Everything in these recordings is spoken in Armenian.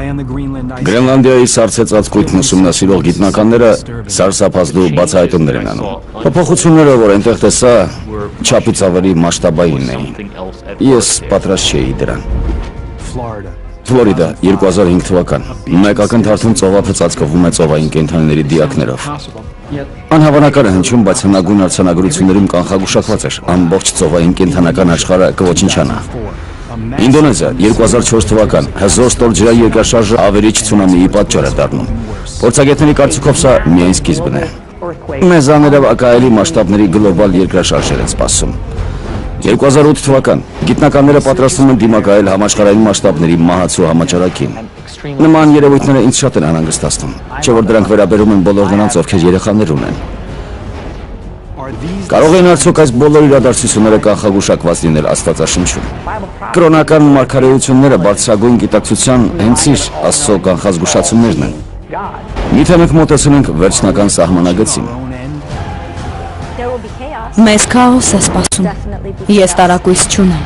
Գրենլանդիայի սառցեցած կույտն ուսումնասիրող գիտնականները սարսափազդու բացահայտումներ են անում։ Փոփոխությունները, որ այնտեղ տեսա, չափից ավելի մասշտաբային էին։ Ես պատրաստ չէի դրան։ Ֆլորիդա, 2005 թվական։ Մեկ ակնթարթում ծովափը ծածկվում է ծովային կենդանիների դիակներով։ Անհավանական է հնչում, բայց հնագույն արձանագրություններում կանխագուշակված էր, ամբողջ ծովային կենդանական աշխարհը կոչնչանա։ Ինդոնեզիա, 2004 թվական, հզոր ստորջրյա երկրաշարժը ավերիչ ցունամիի պատճառ է դառնում։ Փորձագետների կարծիքով սա միայն սկիզբն է։ Մեզ աներևակայելի մասշտաբների գլոբալ երկրաշարժեր են սպասում։ 2008 թվական, գիտնականները պատրաստվում են դիմակայել համաշխարհային մասշտաբների մահացու համաճարակին։ Նման երևույթները ինձ շատ են անհանգստացնում, չէ՞ որ դրանք վերաբերում են բոլոր նրանց, ովքեր երեխաներ ունեն։ Կարող են արդյոք այս բոլոր իրադարձությունները կանխագուշակված լինել Աստվածաշնչում։ Կրոնական մարգարեությունները բարձրագույն գիտակցության հենց իր Աստծո կանխազգուշացումներն են։ Միթե մենք մոտեցնենք վերջնական սահմանագծին։ Մեզ քաոս է սպասում։ Ես տարակույս չունեմ։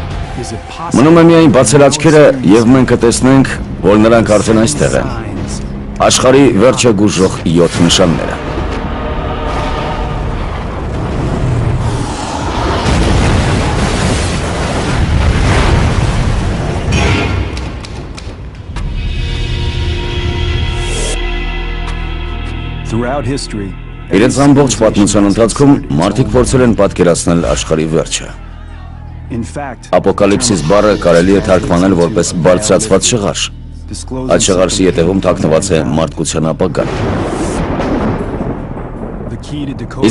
Մնում է միայն բացել աչքերը եւ մենք կտեսնենք, որ նրանք արդեն այստեղ են։ Աշխարհի վերջը գուժող 7 նշանները։ Իրենց ամբողջ պատմության ընթացքում մարդիկ փորձել են պատկերացնել աշխարհի վերջը։ Ապոկալիպսիս բառը կարելի է թարգմանել որպես բարձրացված շղարշ։ Այդ շղարշի ետևում թաքնված է մարդկության ապագան։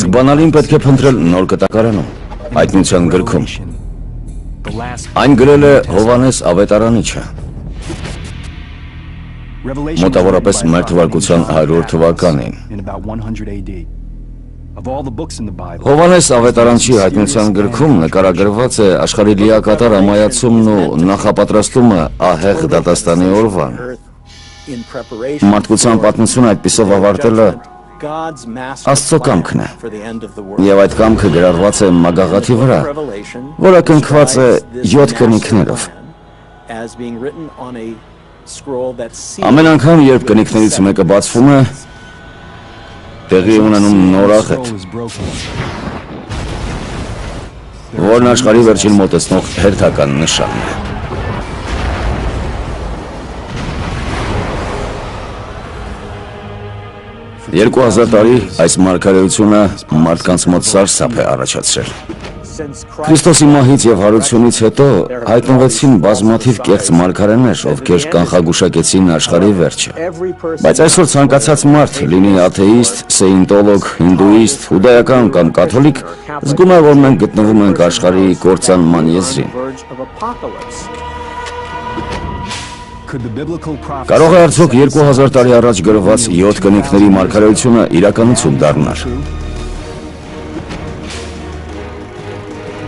Իսկ բանալին պետք է փնտրել նոր կտակարանում, հայտնության գրքում։ Այն գրել է Հովհաննես Ավետարանիչը։ Մոտավորապես մեր թվարկության 100 թվականին։ Հովհաննես Ավետարանչի հայտնության գրքում նկարագրված է աշխարհի լիակատար ամայացումն ու նախապատրաստումը ահեղ դատաստանի օրվան։ Մարդկության պատմությունը այդպիսով ավարտելը Աստծո կամքն է, եւ այդ կամքը գրառված է մագաղաթի վրա, որը կնքված է 7 կնիքներով։ Ամեն անգամ, երբ կնիքներից մեկը բացվում է, տեղի ունենում նոր աղետ, որն աշխարհի վերջին մոտեցնող հերթական նշանն է։ Երկու հազար տարի այս մարգարեությունը մարդկանց մոտ սարսափ է առաջացրել։ Քրիստոսի մահից եւ հարությունից հետո հայտնվեցին բազմաթիվ կեղծ մարգարեներ, ովքեր կանխագուշակեցին աշխարհի վերջը։ Բայց այսօր ցանկացած մարդ, լինի աթեիստ, սեինտոլոգ, հինդուիստ, հուդայական կամ կաթոլիկ, զգում է, որ մենք գտնվում ենք աշխարհի կործանման եզրին։ Կարող է արդյոք 2000 տարի առաջ գրված 7 կնիքների մարգարեությունը իրականություն դառնալ։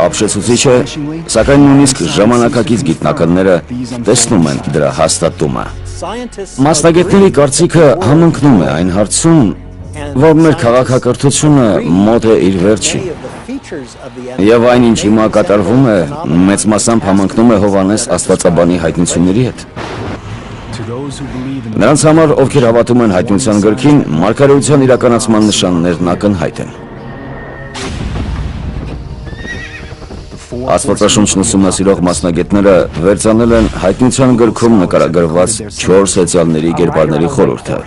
Ապշեցուցիչ է, սակայն նույնիսկ ժամանակակից գիտնականները տեսնում են դրա հաստատումը։ Մասնագետների կարծիքը համընկնում է այն հարցում, որ մեր քաղաքակրթությունը մոտ է իր վերջին։ Եվ այն, ինչ հիմա կատարվում է, մեծ մասամբ համընկնում է Հովհաննես Աստվածաբանի հայտնությունների հետ։ Նրանց համար, ովքեր հավատում են հայտնության գրքին, մարգարեության իրականացման նշաններն ակնհայտ են։ Աստվածաշունչն ուսումնասիրող մասնագետները վերցանել են հայտնության գրքում նկարագրված 4 հեծյալների կերպարների խորհուրդը։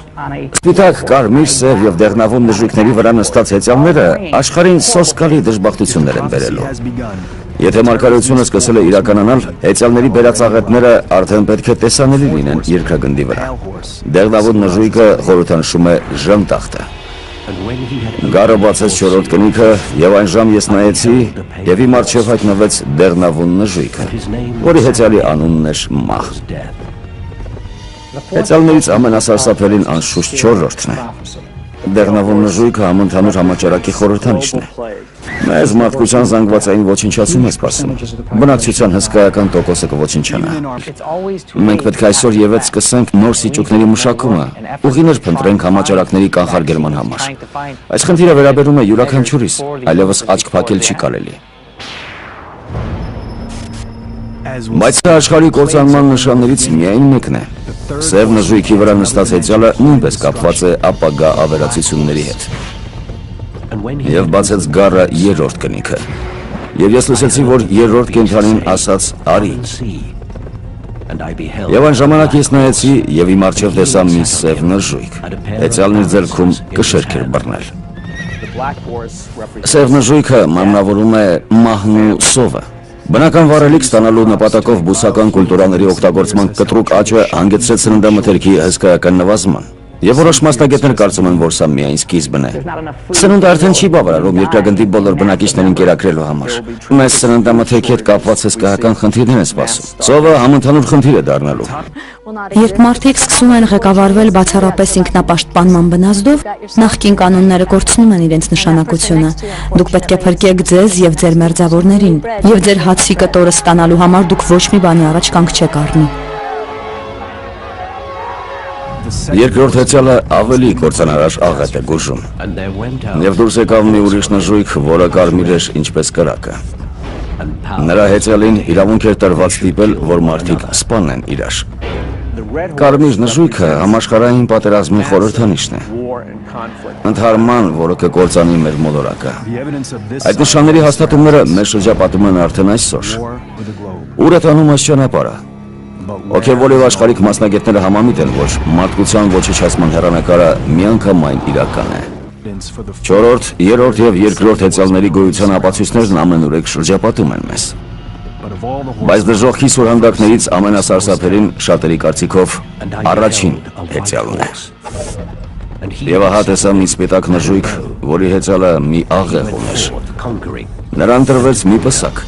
Սպիտակ, կարմիր, սև եւ դեղնավուն նժույգների վրա նստած հեծյալները աշխարհին սոսկալի դժբախտություններ են բերելու։ Եթե մարգարեությունը սկսել է իրականանալ, հեծյալների բերած աղետները արդեն պետք է տեսանելի լինեն երկրագնդի վրա։ Դեղնավուն նժույգը խորհրդանշում է ժանտախտը։ Գարը բացեց 4-րդ կնիքը եւ այն ժամ ես նայեցի եւ իմ առջեւ հայտնվեց դեղնավուն նժույգը, որի հեծյալի անունն էր Մահ։ Հեծյալներից ամենասարսափելին անշուշտ 4-րդն է։ Դեղնավուն նժույգը համընդհանուր համաճարակի խորհրդանիշն է։ Մեզ մարդկության զանգվածային ոչնչացում է սպասում։ Բնակչության հսկայական տոկոսը կոչնչանա։ Մենք պետք է այսօր ևեթ սկսենք նոր սիճուկների մշակումը, ուղիներ փնտրենք համաճարակների կանխարգելման համար։ Այս խնդիրը վերաբերում է յուրաքանչյուրիս, այլևս աչք փակել չի կարելի։ Բայց սա աշխարհի կործանման նշաններից միայն մեկն է։ Սև նժույգի վրա նստած հեծյալը նույնպես կապված է ապագա ավերածությունների հետ։ Եվ բացեց գառը երրորդ կնիքը։ Եվ ես լսեցի, որ երրորդ կենդանին ասաց «Արի»։ Եվ այն ժամանակ ես նայեցի եւ իմ առջև տեսա մի սև նժույգ։ Հեծյալն իր ձեռքում կշերք էր բռնել։ Սև նժույգը մարմնավորում է մահն ու սովը։ Բնական վառելիք ստանալու նպատակով բուսական կուլտուրաների օգտագործման կտրուկ աճը հանգեցրեց սննդամթերքի հսկայական նվազման։ Եվ որոշ մասնագետներ կարծում են, որ սա միայն սկիզբն է։ Սնունդը արդեն չի բավարարում երկրագնդի բոլոր բնակիչներին կերակրելու համար։ Մեզ սննդամթերքի հետ կապված հսկայական խնդիրներ են սպասում։ Ծովը համընդհանուր խնդիր է դառնալու։ Երբ մարդիկ սկսում են ղեկավարվել բացառապես ինքնապաշտպանման բնազդով, նախկին կանոնները կորցնում են իրենց նշանակությունը։ Դուք պետք է փրկեք ձեզ եւ ձեր մերձավորներին, եւ ձեր հացի կտորը ստանալու համար դուք ոչ մի բանի առաջ կանգ չեք առնի։ Երկրորդ հեծյալը ավելի կործանարար աղետ է գուժում։ Եվ դուրս եկավ մի ուրիշ նժույգ, որը կարմիր էր ինչպես կրակը։ Նրա հեծյալին իրավունք էր տրված ստիպել, որ մարդիկ սպանեն իրար։ Կարմիր նժույգը համաշխարհային պատերազմի խորհրդանիշն է։ Ընդհարման, որը կկործանի մեր մոլորակը։ Այդ նշանների հաստատումները մեր շրջապատում են արդեն այսօր։ Ուր է տանում այս ճանապարհը։ Հոգևորի աշխարհիկ մասնագետները համամիտ են, որ մարդկության ոչնչացման հեռանկարը միանգամայն իրական է։ Չորրորդ, երրորդ եւ երկրորդ հեծյալների գոյության ապացույցներն ամենուրեք շրջապատում են մեզ։ Բայց դժոխքի սուրհանդակներից ամենասարսափելին շատերի կարծիքով առաջին հեծյալն է։ Եվ ահա տեսա մի սպիտակ նժույգ, որի հեծյալը մի աղեղ ուներ։ Նրան տրվեց մի պսակ։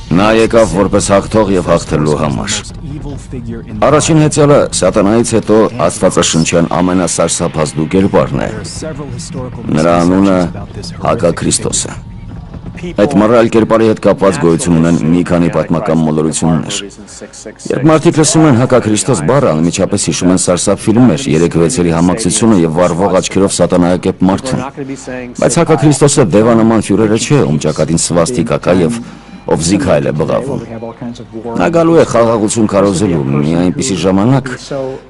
Նա եկավ որպես հաղթող եւ հաղթելու համար։ Առաջին հեծյալը սատանայից հետո Աստվածաշնչյան ամենասարսափազդու կերպարն է։ Նրա անունը Հակաքրիստոս է։ Այդ մռայլ կերպարի հետ կապված գոյություն ունեն մի քանի պատմական մոլորություններ։ Երբ մարդիկ լսում են Հակաքրիստոս բառը, անմիջապես հիշում են սարսափ ֆիլմեր, 3-6-երի համակցությունը եւ վառվող աչքերով սատանայակեպ մարդուն։ Բայց Հակաքրիստոսը դևանման ֆյուրերը չէ, ում ճակատին սվաստիկա կա եւ ով զիքայել է բղավում։ Նա գալու է խաղաղություն կարոզելու մի այնպիսի ժամանակ,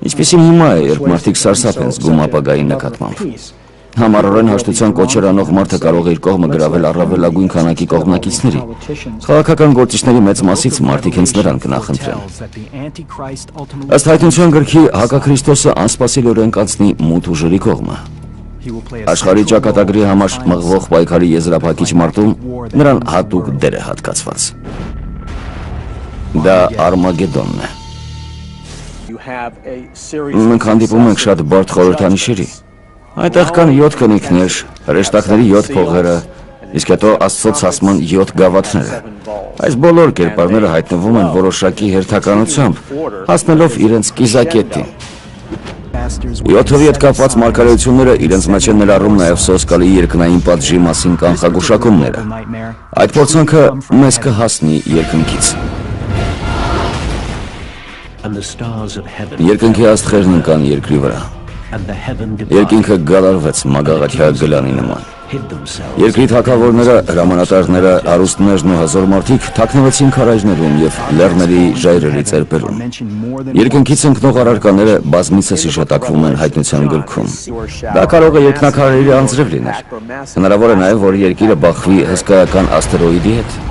ինչպիսին հիմա է, երբ մարդիկ սարսափ են զգում ապագայի նկատմամբ։ Համառորեն հաշտության կոչեր անող մարդը կարող է իր կողմը գրավել առավելագույն քանակի կողմնակիցների։ Քաղաքական գործիչների մեծ մասից մարդիկ հենց նրան կնախընտրեն։ Ըստ հայտնության գրքի Հակաքրիստոսը անսպասելիորեն կացնի մութ ուժերի կողմը։ Աշխարհի ճակատագրի համար մղվող պայքարի եզրափակիչ մարտում նրան հատուկ դեր է հատկացված։ Դա Արմագեդոնն է։ Մենք հանդիպում ենք շատ բարդ խորհրդանիշերի։ Այդտեղ կան 7 կնիկներ, հրեշտակների 7 փողերը, իսկ հետո Աստծո ցասման 7 գավաթները։ Այս բոլոր կերպարները հայտնվում են որոշակի հերթականությամբ, հասնելով իրենց կիզակետին։ 7-ով հետ կապված մարգարեությունները իրենց մեջ են ներառում նաև սոսկալի երկնային պատժի մասին կանխագուշակումները։ Այդ փորձանքը մեզ կհասնի երկնքից։ Երկնքի աստղերն ընկան երկրի վրա։ Երկինքը գալարվեց մագաղաթյա գլանի նման։ Երկրի թագավորները, հրամանատարները, հարուստներն ու հզոր մարդիկ թաքնվեցին քարայրներում եւ լեռների ժայռերի ծերպերում։ Երկնքից ընկնող առարկաները բազմիցս հիշատակվում են հայտնության գրքում։ Դա կարող է երկնակարերի անձրև լինել։ Հնարավոր է նաեւ, որ երկիրը բախվի հսկայական աստերոիդի հետ։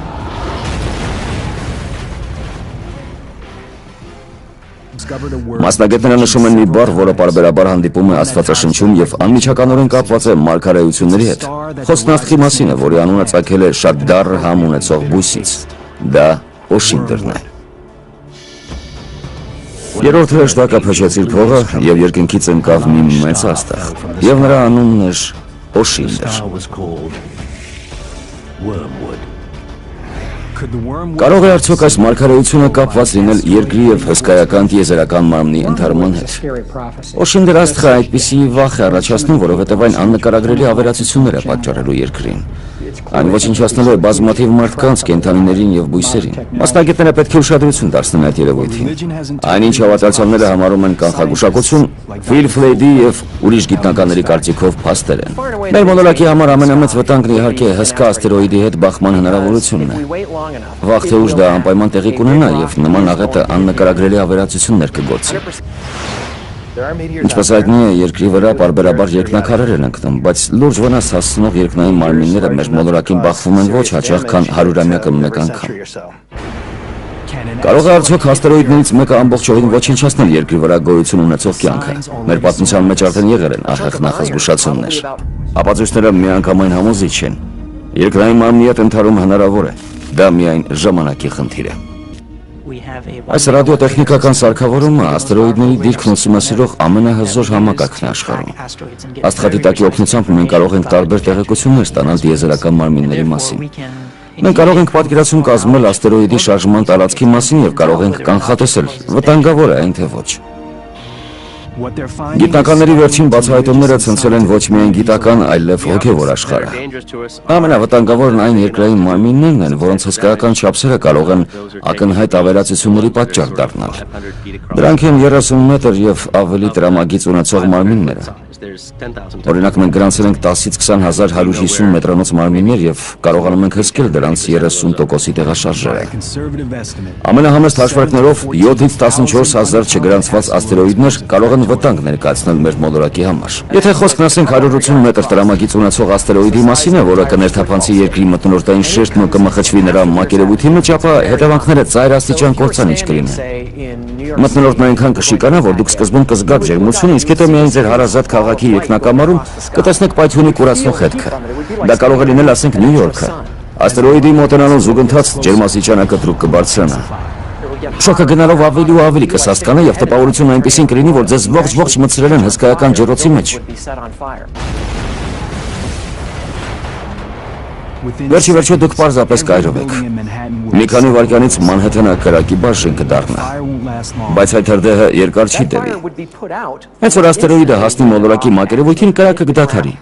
Մասնագետները նշում են մի բառ, որը պարբերաբար հանդիպում է Աստվածաշնչում եւ անմիջականորեն կապված է մարգարեությունների հետ։ Խոսքն աստղի մասին է, որի անունը ծագել է շատ դառը համ ունեցող բույսից։ Դա Օշինդրն է։ Երրորդ հրեշտակը փչեց իր փողը եւ երկնքից ընկավ մի մեծ աստղ, եւ նրա անունն էր Օշինդր։ Կարող է արդյոք այս մարգարեությունը կապված լինել երկրի եւ հսկայական տիեզերական մարմնի ընդհարման հետ։ Օշինդր աստղը այդպիսի վախ է առաջացնում, որովհետեւ այն աննկարագրելի ավերածություններ է պատճառելու երկրին։ Այն ոչնչացնելու է բազմաթիվ մարդկանց, կենդանիներին եւ բույսերին։ Մասնագետները պետք է ուշադրություն դարձնեն այդ երևույթին։ Այնինչ հավատացյալները համարում են կանխագուշակություն, Ֆիլ Ֆլեյդի եւ ուրիշ գիտնականների կարծիքով փաստեր են։ Մեր մոլորակի համար ամենամեծ վտանգն իհարկե հսկա աստերոիդի հետ բախման հնարավորությունն է։ Վաղ թե ուշ դա անպայման տեղի կունենա եւ նման աղետը աննկարագրելի ավերածություններ կգործի։ Ինչպես հայտնի է, երկրի վրա պարբերաբար երկնաքարեր են ընկնում, բայց լուրջ վնաս հասցնող երկնային մարմինները մեր մոլորակին բախվում են ոչ հաճախ, քան 100-ամյակը մեկ անգամ։ Կարող է արդյոք աստերոիդներից մեկը ամբողջովին ոչնչացնել երկրի վրա գոյություն ունեցող կյանքը։ Մեր պատմության մեջ արդեն եղել են ահեղ նախազգուշացումներ։ Ապացույցները միանգամայն համոզիչ են։ Երկրային մարմնի հետ ընդհարում հնարավոր է։ Դա միայն ժամանակի խնդիր է։ Այս ռադիոտեխնիկական սարքավորումը աստերոիդների դիրքն ուսումնասիրող ամենահզոր համակարգն է աշխարհում։ Աստղադիտակի օգնությամբ մենք կարող ենք տարբեր տեղեկություններ ստանալ դիեզերական մարմինների մասին։ Մենք կարող ենք պատկերացում կազմել աստերոիդի շարժման տարածքի մասին եւ կարող ենք կանխատեսել վտանգավոր է այն թե ոչ։ Գիտնականների վերջին բացահայտումները ցնցել են ոչ միայն գիտական, այլև հոգևոր աշխարհը։ Ամենավտանգավորն այն երկրային մարմիններն են, որոնց հսկայական չափսերը կարող են ակնհայտ ավերածությունների պատճառ դառնալ։ Դրանք են 30 մետր եւ ավելի տրամագիծ ունեցող մարմինները։ Օրինակ մենք գրանցել ենք 10-ից 20,150 մետրանոց մարմիններ եւ կարողանում ենք հսկել դրանց 30%-ի տեղաշարժերը։ Ամենահամեստ հաշվարկներով 7-ից 14,000 չգրանցված աստերոիդներ կարող են վտանգ ներկայացնել մեր մոլորակի համար։ Եթե խոսքն ասենք 180 մետր տրամագիծ ունեցող աստերոիդի մասին է, որը կներթափանցի երկրի մթնոլորտային շերտն ու կմխճվի նրա մակերևույթի մեջ, ապա հետևանքները ծայրաստիճան կործանիչ կլինեն։ Մթնոլորտն այնքան կշիկանա, որ դուք սկզբում կզգաք ջերմությունը, իսկ հետո միայն ձեր հարազատ քաղաքի երկնակամարում կտեսնեք պայթյունի կուրացնող հետքը։ Դա կարող է լինել, ասենք, Նյու Յորքը։ Աստերոիդի մոտենալու զուգընթաց ջերմաստիճանը կտրուկ կբարձրանա։ Շոկը գնալով ավելի ու ավելի կսաստկանա եւ տպավորությունն այնպեսին կլինի, որ ձեզ ողջ մտցրել են հսկայական ջրոցի մեջ։ Վերջի դուք պարզապես կայրով եք։ Մի քանի վայրկյանից Մանհեթենը կրակի բաժին կդառնա, բայց այդ հրդեհը երկար չի տևի։ Հենց որ աստերոիդը հասնի մոլորակի մակերևույթին, կրակը կդադարի։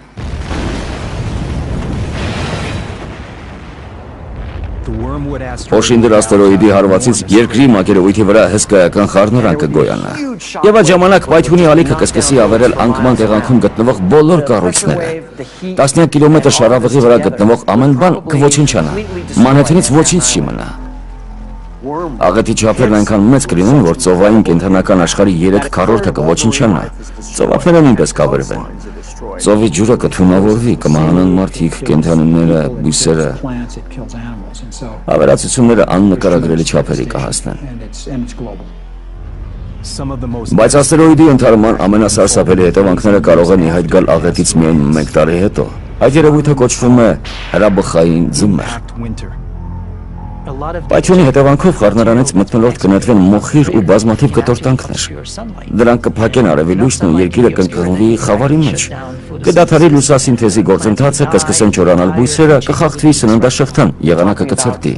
Օշինդր աստերոիդի հարվածից երկրի մակերևույթի վրա հսկայական խառնարան կգոյանա։ Եվ այդ ժամանակ պայթյունի ալիքը կսկսի ավերել անկման տեղանքում գտնվող բոլոր կառույցները։ 10 կիլոմետր շարավղի վրա գտնվող ամեն բան կոչնչանա։ Մանհեթենից ոչինչ չի մնա։ Աղետի չափերն այնքան մեծ կլինեն, որ ծովային կենդանական աշխարհի 3/4-ը կոչնչանա։ Ծովափները նույնպես կավերվեն։ Ծովի ջուրը կթունավորվի, կմահանան մարդիկ, կենդանիները, բույսերը։ Ավերածությունները աննկարագրելի չափերի կհասնեն։ Բայց աստերոիդի ընդհարման ամենասարսափելի հետևանքները կարող են ի հայտ գալ աղետից միայն 1 տարի հետո։ Այդ երևույթը կոչվում է հրաբխային ձմեռ։ Պայթյունի հետևանքով խառնարանից մթնոլորտ կնետվեն մոխիր ու բազմաթիվ կտորտանքներ։ Դրանք կփակեն արևի լույսն ու երկիրը կընկղմվի խավարի մեջ։ Կդադարի լուսասինթեզի գործընթացը, կսկսեն չորանալ բույսերը, կխախտվի սննդաշղթան, եղանակը կցրտի։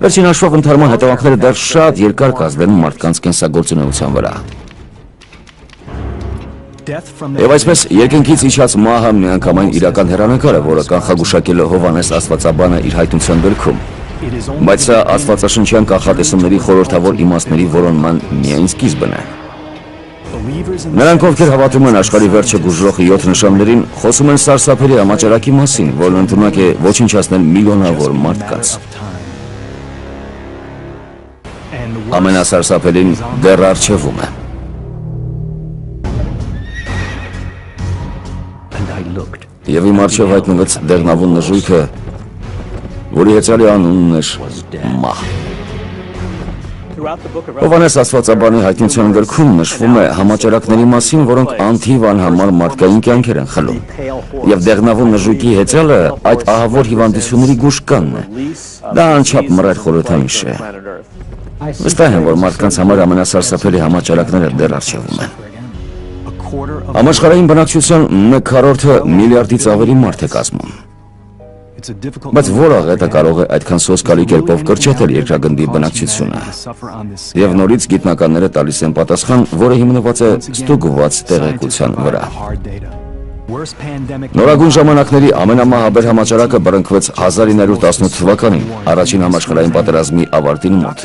Վերջին հաշվով ընդհարման հետևանքները դեռ շատ երկար կազդեն մարդկանց կենսագործունեության վրա։ Եվ այսպես երկնքից իջած մահը միանգամայն իրական հեռանկար է, որը կանխագուշակել է Հովհաննես Աստվածաբանը իր հայտնության գրքում։ Բայց սա աստվածաշնչյան կանխատեսումների խորհրդավոր իմաստների որոնման միայն սկիզբն է։ Նրանք, ովքեր հավատում են աշխարհի վերջը գուժրող 7 նշաններին, խոսում են սարսափելի համաճարակի մասին, որն ընդունակ է ոչնչացնել միլիոնավոր մարդկանց։ Ամենասարսափելին դեռ առջևում է։ Եվ իմ առջև հայտնվեց դեղնավուն նժույգը, որի հեծյալի անունն էր մահ։ Հովհաննես Աստվածաբանի հայտնության գրքում նշվում է համաճարակների մասին, որոնք անթիվ անհամար մարդկային կյանքեր են խլում։ Եվ դեղնավուն նժույգի հեծյալը այդ ահավոր հիվանդությունների գուշկանն է։ Դա անչափ մռայլ խորհրդանիշ է։ Վստահ եմ, որ մարդկանց համար ամենասարսափելի համաճարակները դեռ առջևում են։ Համաշխարհային բնակչության 1/4-ը միլիարդից ավելի մարդ է կազմում։ Բայց որ աղետը կարող է այդքան սոսկալի կերպով կրճատել երկրագնդի բնակչությունը։ Եվ նորից գիտնականները տալիս են պատասխան, որը հիմնված է ստուգված տեղեկության վրա։ Նորագույն ժամանակների ամենամահաբեր համաճարակը բռնկվեց 1918 թվականին, առաջին համաշխարհային պատերազմի ավարտին մոտ։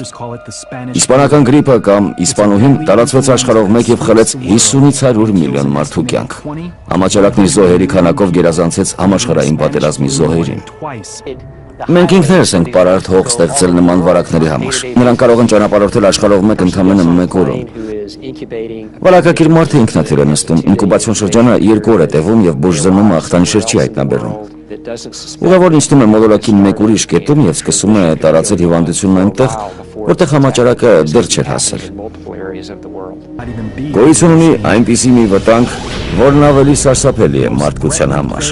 Իսպանական գրիպը կամ իսպանուհին տարածվեց աշխարհով մեկ եւ խլեց 50-ից 100 միլիոն մարդու կյանք։ Համաճարակն իր զոհերի քանակով գերազանցեց համաշխարհային պատերազմի զոհերին։ Մենք ինքներս ենք պարարտ հող ստեղծել նման վարակների համար։ Նրանք կարող են ճանապարհորդել աշխարհով մեկ ընդամենը մեկ օրում։ Վարակակիր մարդը ինքնաթիռ է նստում, ինկուբացիոն շրջանը 2 օր է տևում եւ բուժզնումը ախտանշեր չի հայտնաբերում։ Ուղևորն իջնում է մոլորակի մեկ ուրիշ կետում եւ սկսում է տարածել հիվանդությունն այնտեղ, որտեղ համաճարակը դեռ չէր հասել։ Գոյություն ունի այնպիսի մի վտանգ, որն ավելի սարսափելի է մարդկության համար։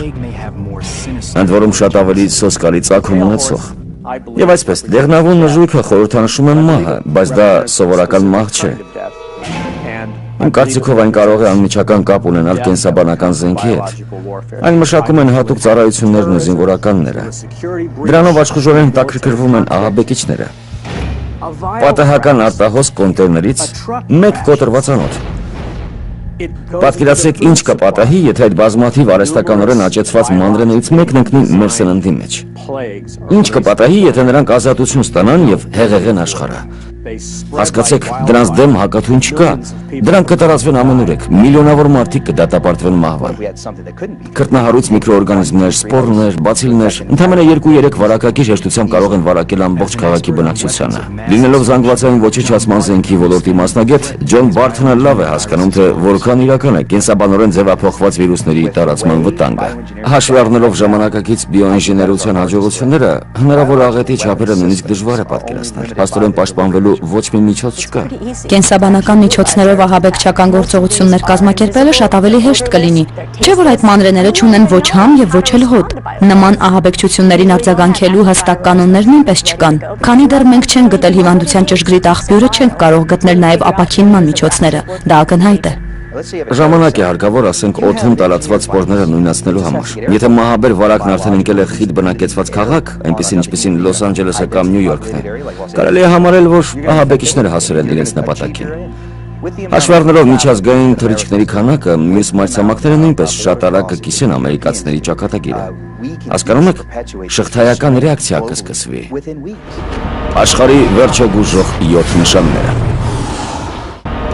Ընդ որում շատ ավելի սոսկալի ծագում ունեցող։ Եվ այսպես, դեղնավուն նժույգը խորհրդանշում է մահը, բայց դա սովորական մահ չէ։ Իմ կարծիքով այն կարող է անմիջական կապ ունենալ կենսաբանական զենքի հետ։ Այն մշակում են հատուկ ծառայություններն ու զինվորականները։ Դրանով աշխուժորեն հետաքրքրվում են ահաբեկիչները։ Պատահական արտահոսք կոնտեյներից մեկ կոտրված անոթ։ Պատկերացրեք ինչ կպատահի, եթե այդ բազմաթիվ արհեստականորեն աճեցված մանրէներից մեկն ընկնի մեր սննդի մեջ։ Ինչ կպատահի, եթե նրանք ազատություն ստանան եւ հեղեղեն աշխարհը։ Հասկացեք, դրանց դեմ հակաթույն չկա։ Դրանք կտարածվեն ամենուրեք, միլիոնավոր մարդիկ կդատապարտվեն մահվան։ Քրտնահարույց միկրոօրգանիզմներ, սպորներ, բացիլներ, ընդամենը 2-3 վարակակիր հեշտությամբ կարող են վարակել ամբողջ քաղաքի բնակչությանը։ Լինելով զանգվածային ոչնչացման զենքի ոլորտի մասնագետ, Ջոն Բարթոնը լավ է հասկանում, թե որքան իրական է կենսաբանորեն ձևափոխված վիրուսների տարածման վտանգը։ Հաշվի առնելով ժամանակակից բիոինժեներության հաջողությունները, հնարավոր աղետի չափերը նույնիսկ դժվար է պատկերացնել։ Փաստորեն պաշտպանվելու ոչ մի միջոց չկա։ Կենսաբանական միջոցներով ահաբեկչական գործողություններ կազմակերպելը շատ ավելի հեշտ կլինի։ Չէ՞ որ այդ մանրէները չունեն ոչ համ եւ ոչ էլ հոտ։ Նման ահաբեկչություններին արձագանքելու հստակ կանոններ նույնպես չկան։ Քանի դեռ մենք չենք գտել հիվանդության ճշգրիտ աղբյուրը, չենք կարող գտնել նաեւ ապաքինման միջոցները։ Դա ակնհայտ է։ Ժամանակ է հարկավոր, ասենք, օդում տարածված սպորները նույնացնելու համար։ Եթե մահաբեր վարակն արդեն ընկել է խիտ բնակեցված քաղաք, այնպիսին ինչպիսին Լոս Անջելեսը կամ Նյու Յորքն է, կարելի է համարել, որ ահաբեկիչները հասել են իրենց նպատակին։ Հաշվի առնելով միջազգային թռիչքների քանակը, մյուս մայրցամաքները նույնպես շատ արագ կկիսեն ամերիկացիների ճակատագիրը։ Հասկանում եք, շղթայական ռեակցիա կսկսվի։ Աշխարհի վերջը գուժող 7 նշանները։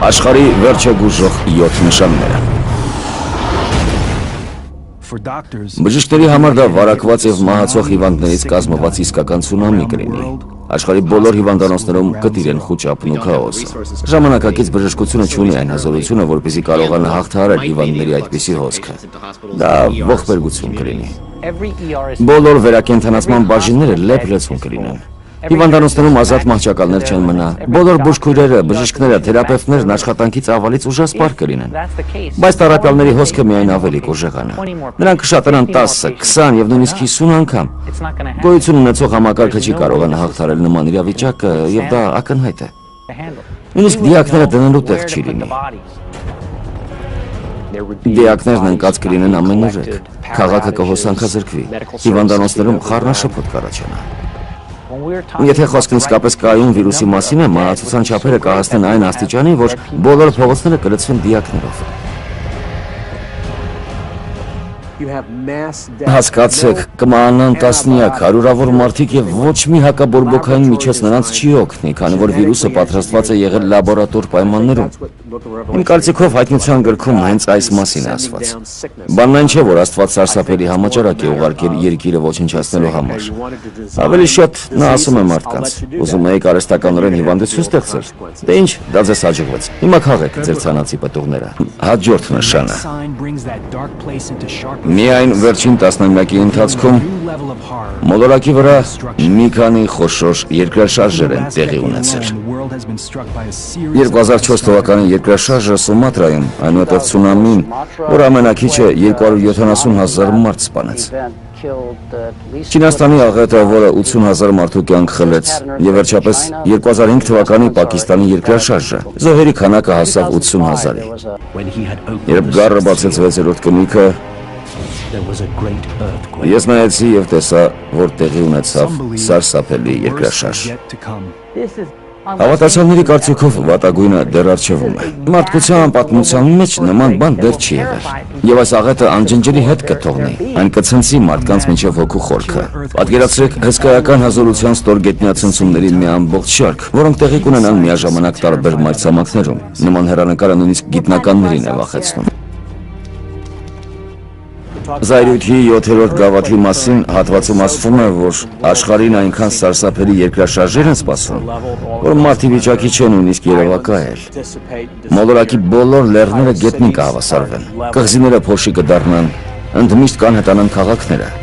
Աշխարհի վերջը գուժող 7 նշանները։ Բժիշկների համար դա վարակված եւ մահացող հիվանդներից կազմված իսկական ցունամի կլինի։ Աշխարհի բոլոր հիվանդանոցներում կտիրեն խուճապն ու քաոսը։ Ժամանակակից բժշկությունը չունի այն հզորությունը, որպեսզի կարողանա հաղթահարել հիվանդների այդպիսի հոսքը։ Դա ողբերգություն կլինի։ Բոլոր վերակենդանացման բաժինները լեփ-լեցուն կլինեն։ Հիվանդանոցներում ազատ մահճակալներ չեն մնա։ Բոլոր բուժքույրերը, բժիշկները, թերապևտներն աշխատանքից ավալից ուժասպառ կլինեն։ Բայց տառապյալների հոսքը միայն ավելի կուժեղանա։ Նրանք կշատանան 10, 20 եւ նույնիսկ 50 անգամ։ Գոյություն ունեցող համակարգը չի կարողանա հաղթահարել նման իրավիճակը եւ դա ակնհայտ է։ Նույնիսկ դիակները դնելու տեղ չի լինի։ Դիակներն ընկած կլինեն ամենուրեք։ Քաղաքը կհոսանքազրկվի։ Հիվանդանոցներում խառնաշփոթ կառաջանա։ Եթե խոսքն իսկապես կայուն վիրուսի մասին է, մահացության չափերը կհասնեն այն աստիճանի, որ բոլոր փողոցները կլցվեն դիակներով։ Հասկացեք, կմահանան տասնյակ, հարյուրավոր մարդիկ եւ ոչ մի հակաբորբոքային միջոց նրանց չի օգնի, քանի որ վիրուսը պատրաստված է եղել լաբորատոր պայմաններում։ Իմ կարծիքով հայտնության գրքում հենց այս մասին է ասված։ Բանն այն չէ, որ Աստված սարսափելի համաճարակ է ուղարկել երկիրը ոչնչացնելու համար։ Ավելի շատ նա ասում է մարդկանց. ուզում եք արհեստականորեն հիվանդություն ստեղծել։ Դե ինչ, դա ձեզ հաջողվեց։ Հիմա քաղեք ձեր ցանացի պտուղները։ Հաջորդ նշանը։ Միայն վերջին տասնամյակի ընթացքում մոլորակի վրա մի քանի խոշոր երկրաշարժեր են տեղի ունեցել։ 2004 թվականի երկրաշարժը Սումատրայում, այնուհետև ցունամին, որ ամենաքիչը 270,000 մարդ սպանեց։ Չինաստանի աղետը, որը 80,000 մարդու կյանք խլեց, եւ վերջապես 2005 թվականի Պակիստանի երկրաշարժը, զոհերի քանակը հասավ 80,000-ի։ Երբ գառը բացեց 6-րդ կնիքը, ես նայեցի եւ տեսա, որ տեղի ունեցավ սարսափելի երկրաշարժ։ Հավատացյալների կարծիքով վատագույնը դեռ առջևում է։ Մարդկության պատմության մեջ նման բան դեռ չի եղել։ Եվ այս աղետը անջնջելի հետ կթողնի, այն կցնցի մարդկանց միջև հոգու խորքը։ Պատկերացրեք հսկայական հազորության ստորգետնյա ցնցումների մի ամբողջ շարք, որոնք տեղի կունենան միաժամանակ տարբեր մայրցամաքներում։ Նման հեռանկարը նույնիսկ գիտնականներին է վախեցնում։ Զայրույթի 7-րդ գավաթի մասին հատվածում ասվում է, որ աշխարհին այնքան սարսափելի երկրաշարժեր են սպասում, որ մարդի վիճակի չէ նույնիսկ երևակայել։ Մոլորակի բոլոր լեռները գետնին կհավասարվեն, կղզիները փոշի կդառնան, ընդմիշտ կանհետանան քաղաքները։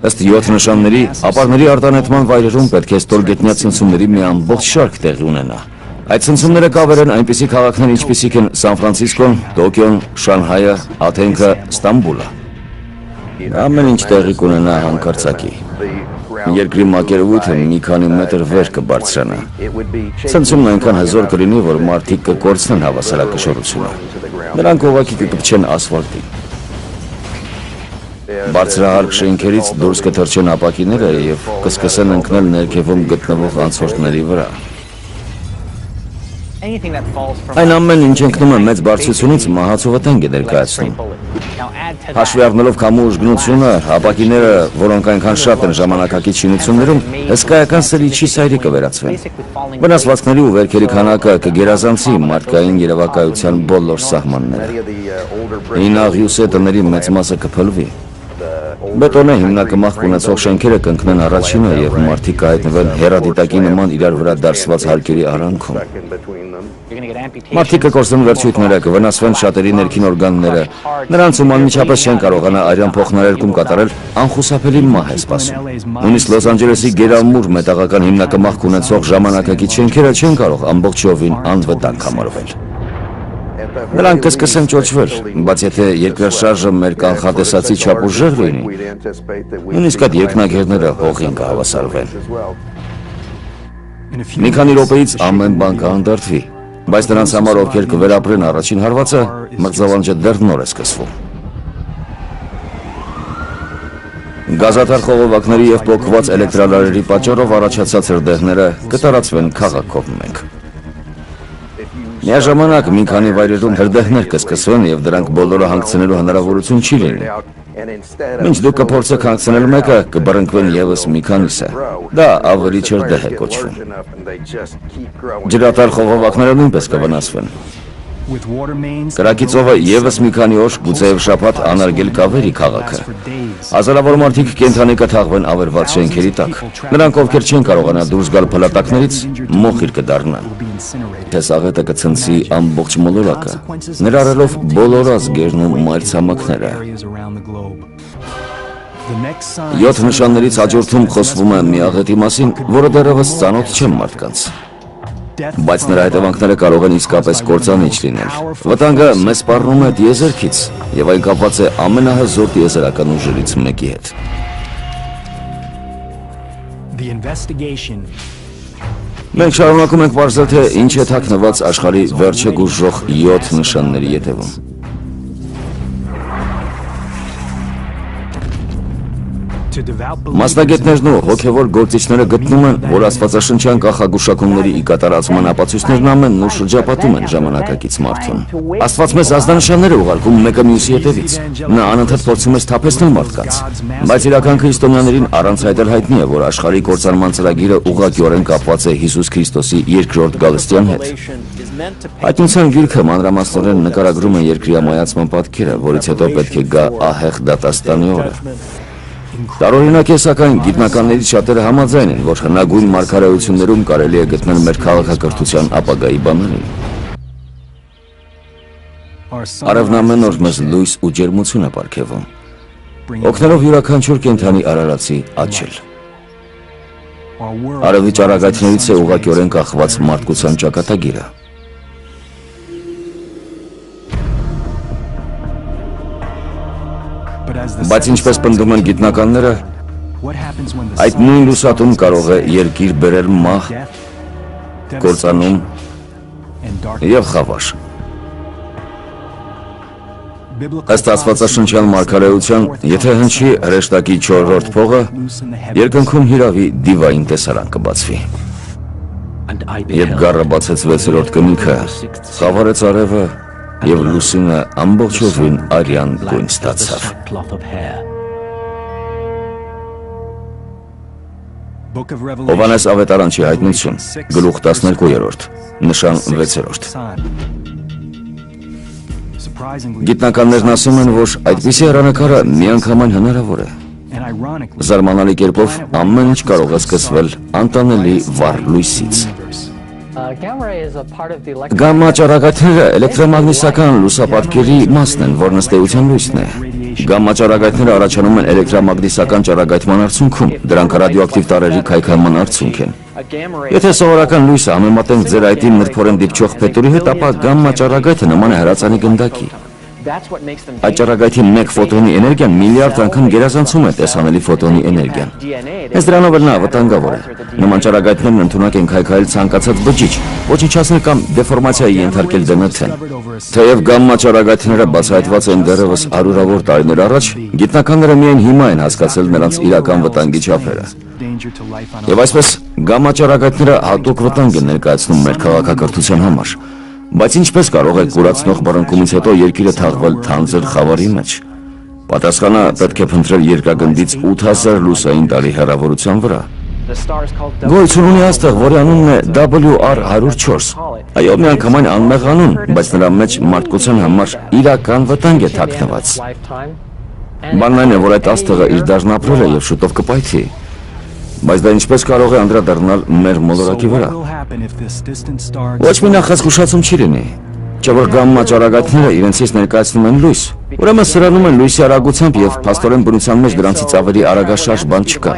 Ըստ 7 նշանների, ապարների արտանետման վայրերում պետք է ստորգետնյա ցնցումների մի ամբողջ շարք տեղի ունենա։ Այդ ցնցումները կավեր են այնպիսի քաղաքներ, ինչպիսիք են Սան Ֆրանցիսկոն, Տոկիոն, Շանհայը, Աթենքը, Ստամբուլը։ Ամեն ինչ տեղի կունենա հանկարծակի։ Երկրի մակերևույթը մի քանի մետր վեր կբարձրանա։ Ցնցումն այնքան հզոր կլինի, որ մարդիկ կկորցնեն հավասարակշռությունը։ Նրանք ուղղակի կկպչեն ասֆալտին։ Բարձրահարկ շենքերից դուրս կթռչեն ապակիները եւ կսկսեն ընկնել ներքևում գտնվող անցորդների վրա։ Այն ամեն ինչ ընկնում է մեծ բարձրությունից մահացու վտանգ է ներկայացնում։ Հաշվի առնելով քամու ուժգնությունը, ապակիները, որոնք այնքան շատ են ժամանակակից շինություններում, հսկայական սրիչի սայրի կվերածվեն։ Վնասվածքների ու վերքերի քանակը կգերազանցի մարդկային երևակայության բոլոր սահմանները։ Հինաղյուսե տների մեծ մասը կփլվի։ Բետոնե հիմնակմախ ունեցող շենքերը կընկնեն առաջինը եւ մարդիկ կհայտնվեն հեռադիտակի նման իրար վրա դարսված հարկերի արանքում։ Մարդիկ կկորցնեն վերջույթները, կվնասվեն շատերի ներքին օրգանները, նրանց ում անմիջապես չեն կարողանա արյան փոխներարկում կատարել, անխուսափելի մահ է սպասում։ Նույնիսկ Լոս Անջելեսի գերամուր մետաղական հիմնակմախ ունեցող ժամանակակից շենքերը չեն կարող ամբողջովին անվտանգ համարվել։ Նրանք կսկսեն ճոճվել, բայց եթե երկրաշարժը մեր կանխատեսացի չափ ուժեղ լինի, նույնիսկ այդ երկնագերները հողին կհավասարվեն։ Մի քանի րոպեից ամեն բան կանդրդվի, բայց նրանց համար, ովքեր կվերապրեն առաջին հարվածը, մրցավանջը դեռ նոր է սկսվում։ Գազաթար խողովակների եւ փոկված էլեկտրալարերի պատճառով առաջացած հրդեհները կտարածվեն քաղաքով մեկ։ Միաժամանակ մի քանի վայրերում հրդեհներ կսկսվեն եւ դրանք բոլորը հանգցնելու հնարավորություն չի լինի։ Մինչ դուք կփորձեք հանգցնել մեկը, կբռնկվեն եւս մի քանիսը։ Դա ավելի հրդեհ է կոչվում։ Ջրատար խողովակները նույնպես կվնասվեն։ Կրակի ծովը եւս մի քանի օր, գուցեև շաբաթ անարգել կավերի քաղաքը։ Հազարավոր մարդիկ կենդանի կթաղվեն ավերված շենքերի տակ։ Նրանք, ովքեր չեն կարողանա դուրս գալ փլատակներից, մոխիր կդառնան։ Տեսաղետը կցնցի ամբողջ մոլորակը, ներառելով բոլոր ազգերն ու մայրցամաքները։ 7 նշաններից հաջորդում խոսվում է մի աղետի մասին, որը դեռևս ծանոթ չէ մարդկանց։ Բայց նրա հետևանքները կարող են իսկապես կործանիչ լինել։ Վտանգը մեզ սպառնում է տիեզերքից, եւ այն կապված է ամենահզոր տիեզերական ուժերից մեկի հետ։ Մենք շարունակում ենք պարզել, թե ինչ է թաքնված աշխարհի վերջը գուժող 7 նշանների ետևում։ Մասնագետներն ու հոգևոր գործիչները գտնում են, որ աստվածաշնչյան կանխագուշակումների ի կատարածման ապացույցներն ամենն ու շրջապատում են ժամանակակից մարդուն։ Աստված մեզ ազդանշաններ է ուղարկում մեկը մյուսի հետևից։ Նա անընդհատ փորձում է սթափեցնել մարդկանց։ Բայց իրական քրիստոնյաներին առանց հայտել հայտնի է, որ աշխարհի կործանման ծրագիրը ուղղակիորեն կապված է Հիսուս Քրիստոսի երկրորդ գալստյան հետ։ Հայտնության գիրքը մանրամասնորեն նկարագրում է երկրի ամայացման պատկերը, որից հետո պետք է գա ահեղ դատաստանի օրը։ Տարօրինակ է, սակայն գիտնականներից շատերը համաձայն են, որ հնագույն մարգարեություններում կարելի է գտնել մեր քաղաքակրթության ապագայի բանալին։ Արևն ամեն օր մեզ լույս ու ջերմություն է պարգևում, օգնելով յուրաքանչյուր կենդանի արարածի աչել։ Արևի ճառագայթներից է ուղղակիորեն կախված մարդկության ճակատագիրը։ Բայց ինչպես պնդում են գիտնականները, այդ նույն լուսատուն կարող է երկիր բերել մահ, կործանում և խավար։ Ըստ աստվածաշնչյան մարգարեության, եթե հնչի հրեշտակի 4-րդ փողը, երկնքում հիրավի դիվային տեսարան կբացվի։ Երբ գառը բացեց 6-րդ կնիքը, խավարեց արևը եւ լուսինը ամբողջովին արյան գույն ստացավ։ Հովհաննես ավետարանչի հայտնություն, գլուխ 12-րդ, նշան 6-րդ։ Գիտնականներն ասում են, որ այդպիսի հեռանկարը միանգամայն հնարավոր է։ Զարմանալի կերպով ամեն ինչ կարող է սկսվել անտանելի վառ լույսից։ Գամմա ճառագայթները էլեկտրամագնիսական լուսապատկերի մասն են, որն ըստ էության լույսն է։ Գամմա ճառագայթները առաջանում են էլեկտրամագնիսական ճառագայթման արդյունքում, դրանք ռադիոակտիվ տարրերի քայքայման արդյունք են։ Եթե սովորական լույսը համեմատենք ձեր այտի մրգփորեն դիպչող փետուրի հետ, ապա գամմա ճառագայթը նման է հրացանի գնդակի։ Այդ ճառագայթի մեկ ֆոտոնի էներգիան միլիարդ անգամ գերազանցում է տեսանելի ֆոտոնի էներգիան։ Հենց դրանով էլ նա վտանգավոր է։ Նման ճառագայթներն ընդունակ են քայքայել ցանկացած բջիջ, ոչնչացնել կամ դեֆորմացիայի ենթարկել դնթեն։ Թեև գամմա ճառագայթները բացահայտված են դեռևս հարյուրավոր տարիներ առաջ, գիտնականները միայն հիմա են հասկացել նրանց իրական վտանգի չափերը։ Եվ այսպես գամմա ճառագայթները հատուկ վտանգ են ներկայացնում մեր քաղաքակրթության համար։ Բայց ինչպես կարող է կուրացնող բռնկումից հետո երկիրը թաղվել թանձր խավարի մեջ։ Պատասխանը պետք է փնտրել երկրագնդից 8000 լուսային տարի հեռավորության վրա։ Գոյություն ունի այստեղ, որի անունն է WR104։ Այո, միանգամայն անմեղ անուն, բայց նրա մեջ մարդկության համար իրական վտանգ է թաքնված։ Բանն այն է, որ այդ աստղը իր դաշն ապրել է եւ շուտով կպայթի։ Բայց դա ինչպես կարող է անդրադառնալ մեր մոլորակի վրա։ Ոչ մի նախազգուշացում չի լինի, չէ՞ որ գամմա ճառագայթները իրենցից ներկայացնում են լույս, ուրեմն սրանում են լույսի արագությամբ եւ փաստորեն բնության մեջ դրանցից ավելի արագաշարժ բան չկա։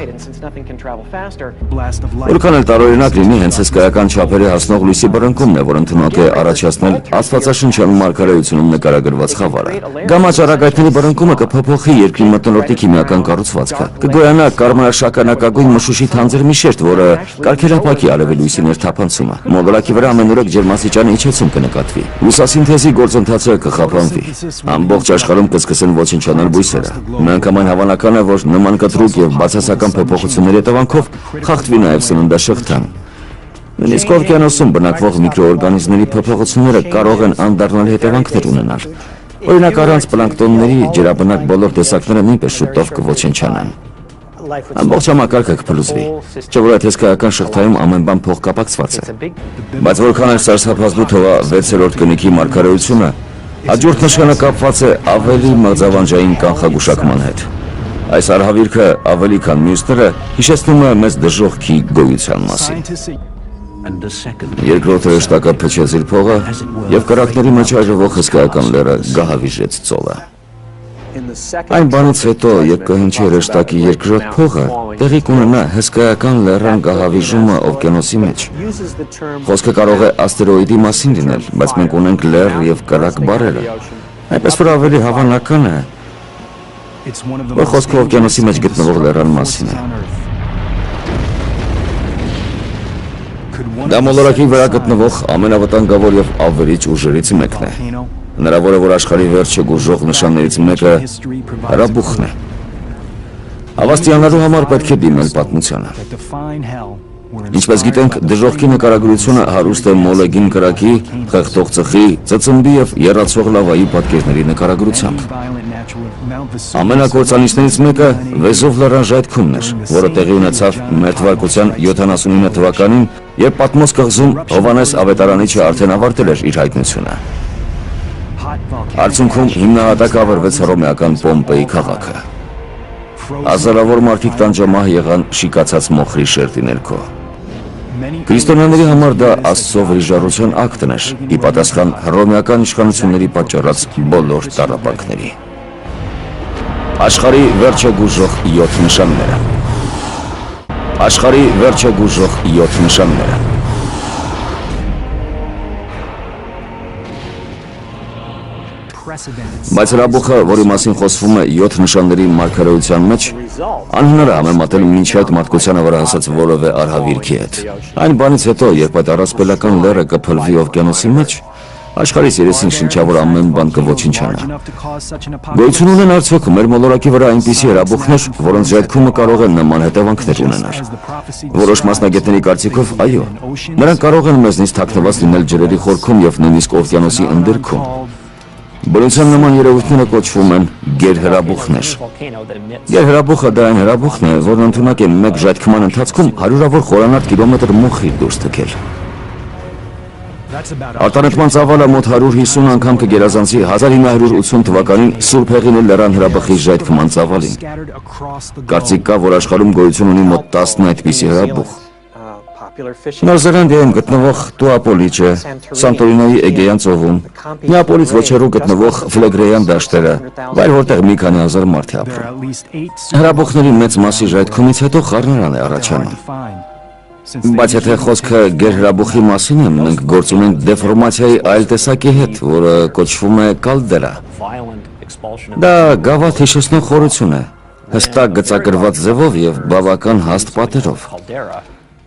Որքան էլ տարօրինակ լինի, հենց հսկայական չափերի հասնող լույսի բռնկումն է, որ ընդունակ է առաջացնել աստվածաշնչյան մարգարեությունում նկարագրված խավարը։ Գամմա ճառագայթների բռնկումը կփոփոխի երկրի մթնոլորտի քիմիական կառուցվածքը, կգոյանա կարմրաշագանակագույն մշուշի թանձր մի շերտ, որը կարգելափակի արևի լույսի ներթափանցումը։ Մոլորակի վրա ամենուրեք ջերմաստիճանի իջեցում կնկատվի։ Լուսասինթեզի գործընթացը կխափանվի։ Ամբողջ աշխարհում կսկսեն ոչնչանալ բույսերը։ Միանգամայն հավանական է, որ նման կտրուկ եւ բացասական փոփոխությունների հետևանքով խախտվի նաեւ սննդաշղթան։ Նույնիսկ օվկիանոսում բնակվող միկրոօրգանիզմների փոփոխությունները կարող են անդառնալի հետևանքներ ունենալ։ Օրինակ, առանց պլանկտոնների ջրաբնակ բոլոր տեսակները նույնպես շուտով կոչնչանան։ Ամբողջ համակարգը կփլուզվի, չէ՞ որ այդ հսկայական շղթայում ամեն բան փոխկապակցված է։ Բայց որքան էլ սարսափազդու թողա 6-րդ կնիքի մարգարեությունը, հաջորդ նշանը կապված է ավելի մղձավանջային կանխագուշակման հետ։ Այս արհավիրքը ավելի քան մյուսները հիշեցնում է մեզ դժոխքի գոյության մասին։ Երկրորդ հրեշտակը փչեց իր փողը եւ կրակների մեջ այրվող հսկայական լեռը գահավիժեց ծովը։ Այն բանից հետո, երբ կհնչի հրեշտակի երկրորդ փողը, տեղի կունենա հսկայական լեռան գահավիժումը օվկիանոսի մեջ։ Խոսքը կարող է աստերոիդի մասին լինել, բայց մենք ունենք լեռ եւ կրակ բառերը։ Այնպես որ ավելի հավանական է, որ խոսքը օվկիանոսի մեջ գտնվող լեռան մասին է։ Դա մոլորակի վրա գտնվող ամենավտանգավոր եւ ավերիչ ուժերից մեկն է։ Հնարավոր է, որ աշխարհի վերջը գուժող նշաններից մեկը հրաբուխն է։ Հավաստիանալու համար պետք է դիմել պատմությանը։ Ինչպես գիտենք, դժոխքի նկարագրությունը հարուստ է մոլեգին կրակի, խեղդող ծխի, ծծմբի եւ եռացող լավայի պատկերների նկարագրությամբ։ Ամենակործանիչներից մեկը Վեզով լեռան ժայթքումն էր, որը տեղի ունեցավ մերթվարկության 79 թվականին, երբ Պատմոս կղզում Հովհաննես ավետարանիչը արդեն ավարտել էր իր հայտնությունը։ Արդյունքում հիմնահատակ ավերվեց հռոմեական Պոմպեի քաղաքը։ Հազարավոր մարդիկ տանջամահ եղան շիկացած մոխրի շերտի ներքո։ Քրիստոնյաների համար դա Աստծո վրիժառության ակտն էր, ի պատասխան հռոմեական իշխանությունների պատճառած բոլոր տառապանքների։ Աշխարհի վերջը գուժող 7 նշանները։ Աշխարհի վերջը գուժող 7 նշանները։ Բայց հրաբուխը, որի մասին խոսվում է 7 նշանների մարգարեության մեջ, անհնար է համեմատել մինչ այդ մարդկությանը վրա հասած որևէ արհավիրքի հետ։ Այն բանից հետո, երբ այդ առասպելական լեռը կփլվի օվկիանոսի մեջ, Աշխարհի 30 շնչավոր ամեն բան կոչնչանա։ Գոյություն ունեն արդյոք մեր մոլորակի վրա այնպիսի հրաբուխներ, որոնց ժայթքումը կարող է նման հետևանքներ ունենալ։ Որոշ մասնագետների կարծիքով, այո, նրանք կարող են մեզնից թաքնված լինել ջրերի խորքում եւ նույնիսկ օվկիանոսի ընդերքում։ Բնության նման երևույթները կոչվում են գերհրաբուխներ։ Գերհրաբուխը դա այն հրաբուխն է, որն ընդունակ է մեկ ժայթքման ընթացքում հարյուրավոր խորանարդ կիլոմետր մոխիր դուրս թքել։ Արտանետման ծավալը մոտ 150 անգամ կգերազանցի 1980 թվականին Սուրբ Հեղինե լեռան հրաբխի ժայթքման ծավալին։ Կարծիք կա, որ աշխարհում գոյություն ունի մոտ 10 այդպիսի հրաբուխ։ Նոր Զելանդիայում գտնվող Տուապոլիչը, Սանտորինիի Էգեյան ծովում, Նեապոլից ոչ հեռու գտնվող Ֆլեգրեյան դաշտերը, վայր որտեղ մի քանի հազար մարդ է ապրում։ Հրաբուխների մեծ մասի ժայթքումից հետո խառնարան է առաջանում։ Բայց եթե խոսքը գերհրաբուխի մասին է, մենք գործ ունենք դեֆորմացիայի այլ տեսակի հետ, որը կոչվում է կալդերա։ Դա գավաթ հիշեցնող խորություն է, հստակ գծագրված ձևով եւ բավական հաստ պատերով։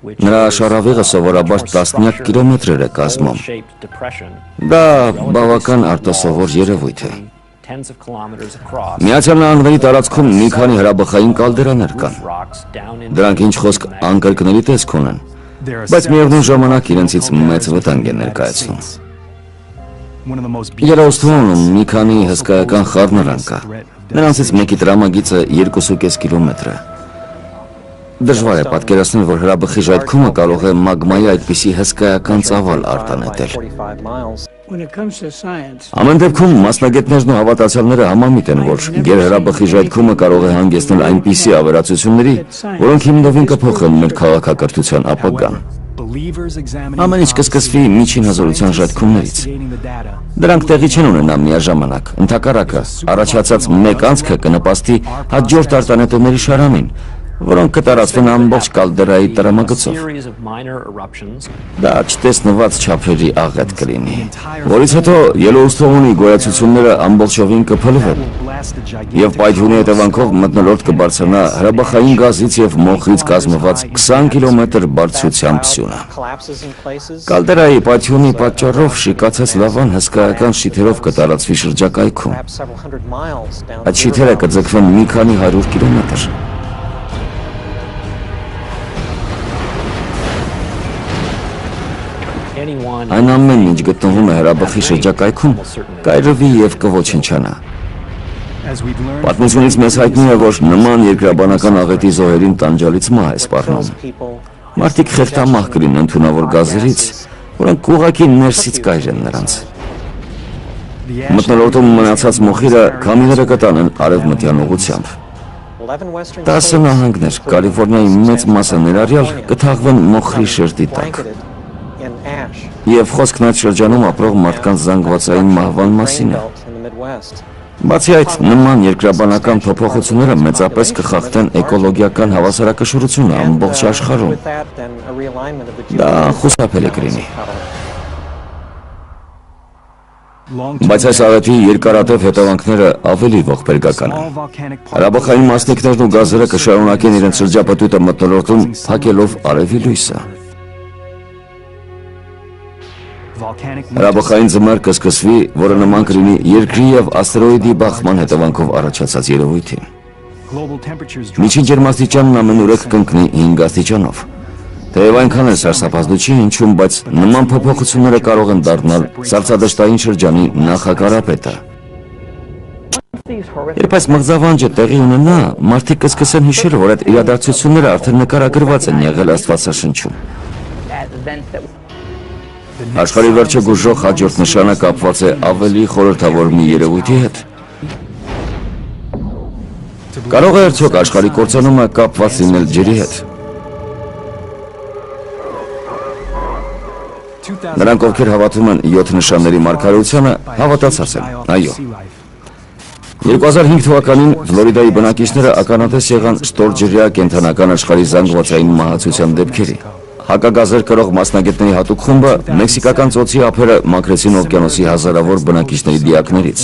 Նրա շարավիղը սովորաբար տասնյակ կիլոմետրեր է կազմում։ Դա բավական արտասովոր երևույթ է։ Միացյալ Նահանգների տարածքում մի քանի հրաբխային կալդերաներ կան։ Դրանք ինչ խոսք անկրկնելի տեսք ունեն, բայց միևնույն ժամանակ իրենցից մեծ վտանգ են ներկայացնում։ Ելոստոնում մի քանի հսկայական խառնարան կա։ Նրանցից մեկի տրամագիծը 2.5 կիլոմետր է։ Դժվար է պատկերացնել, որ հրաբխի ժայթքումը կարող է մագմայի այդպիսի հսկայական ծավալ արտանետել։ Ամեն դեպքում մասնագետներն ու հավատացյալները համամիտ են, որ գերհրաբխի ժայթքումը կարող է հանգեցնել այնպիսի ավերածությունների, որոնք հիմնովին կփոխեն մեր քաղաքակրթության ապագան։ Ամեն ինչ կսկսվի միջին հզորության ժայթքումներից։ Դրանք տեղի չեն ունենա միաժամանակ, ընդհակառակը, առաջացած մեկ անցքը կնպաստի հաջորդ արտանետումների շարանին, որոնք կտարածվեն ամբողջ կալդերայի տրամագծով։ Դա չտեսնված չափերի աղետ կլինի, որից հետո Ելոուստոունի գոյացությունները ամբողջովին կփլվեն, եւ պայթյունի հետևանքով մթնոլորտ կբարձրանա հրաբխային գազից եւ մոխրից կազմված 20 կիլոմետր բարձրությամբ սյունը։ Կալդերայի պայթյունի պատճառով շիկացած լավան հսկայական շիթերով կտարածվի շրջակայքում։ Այդ շիթերը կձգվեն մի քանի 100 կիլոմետր։ Այն ամեն ինչ գտնվում է հրաբխի շրջակայքում, կայրվի եւ կոչնչանա։ Պատմությունից մեզ հայտնի է, որ նման երկրաբանական աղետի զոհերին տանջալից մահ է սպառնում։ Մարդիկ խեղդամահ կլինեն թունավոր գազերից, որոնք ուղղակի ներսից կայր են նրանց։ Մթնոլորտում մնացած մոխիրը քամիները կտանեն արևմտյան ուղղությամբ։ 10 նահանգներ, Կալիֆոռնիայի մեծ մասը ներառյալ, կթաղվեն մոխրի շերտի տակ։ Եվ խոսքն այդ շրջանում ապրող մարդկանց զանգվածային մահվան մասին է։ Բացի այդ, նման երկրաբանական փոփոխությունները մեծապես կխախտեն էկոլոգիական հավասարակշռությունը ամբողջ աշխարհում։ Դա խուսափելի կլինի։ Բայց այս աղետի երկարատև հետևանքները ավելի ողբերգական են։ Հրաբխային մասնիկներն ու գազերը կշարունակեն իրենց շրջապտույտը մթնոլորտում փակելով արևի լույսը։ Հրաբխային ձմեռ կսկսվի, որը նման կլինի երկրի եւ աստերոիդի բախման հետևանքով առաջացած երևույթին։ Միջին ջերմաստիճանն ամենուրեք կընկնի 5 աստիճանով։ Թեև այնքան է սարսափազդու չի հնչում, բայց նման փոփոխությունները կարող են դառնալ սառցադաշտային շրջանի նախակարապետը։ Երբ այս մղձավանջը տեղի ունենա, մարդիկ կսկսեն հիշել, որ այդ իրադարձությունները արդեն նկարագրված են եղել Աստվածաշնչում։ Աշխարհի վերջը գուժող հաջորդ նշանը կապված է ավելի խորհրդավոր մի երևույթի հետ։ Կարող է արդյոք աշխարհի կործանումը կապված լինել ջրի հետ։ Նրանք, ովքեր հավատում են 7 նշանների մարգարեությանը, հավատացած են, այո։ 2005 թվականին Ֆլորիդայի բնակիչները ականատես եղան ստորջրյա կենդանական աշխարհի զանգվածային մահացության դեպքերի։ Հակագազեր կրող մասնագետների հատուկ խումբը մեքսիկական ծոցի ափերը մաքրեցին օվկիանոսի հազարավոր բնակիչների դիակներից։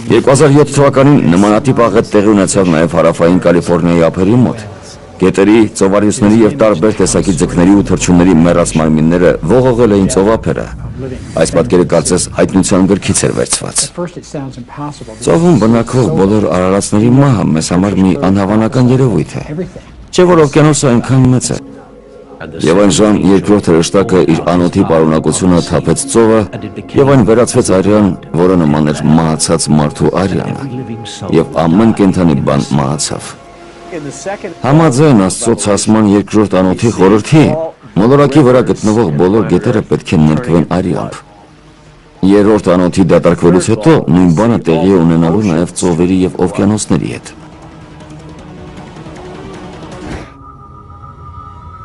2007 թվականին նմանատիպ աղետ տեղի ունեցավ նաև հարավային Կալիֆոռնիայի ափերի մոտ, Գետերի, ծովարյուսների եւ տարբեր տեսակի ձկների ու թռչունների մեռած մարմինները ողողել էին ծովափերը։ Այս պատկերը կարծես հայտնության գրքից էր վերցված։ Ծովում բնակվող բոլոր արարածների մահը մեզ համար մի անհավանական երևույթ է։ Չէ՞ որ օվկիանոսը այնքան մեծ է։ Եվ այն ժամ երկրորդ հրեշտակը իր անոթի պարունակությունը թափեց ծովը եւ այն վերածվեց արյան, որը նման էր մահացած մարդու արյանը, եւ ամեն կենդանի բան մահացավ։ Համաձայն Աստծո ցասման երկրորդ անոթի խորհրդի, մոլորակի վրա գտնվող բոլոր գետերը պետք է ներկվեն արյամբ։ Երրորդ անոթի դատարկվելուց հետո նույն բանը տեղի է ունենալու նաեւ ծովերի եւ օվկիանոսների հետ։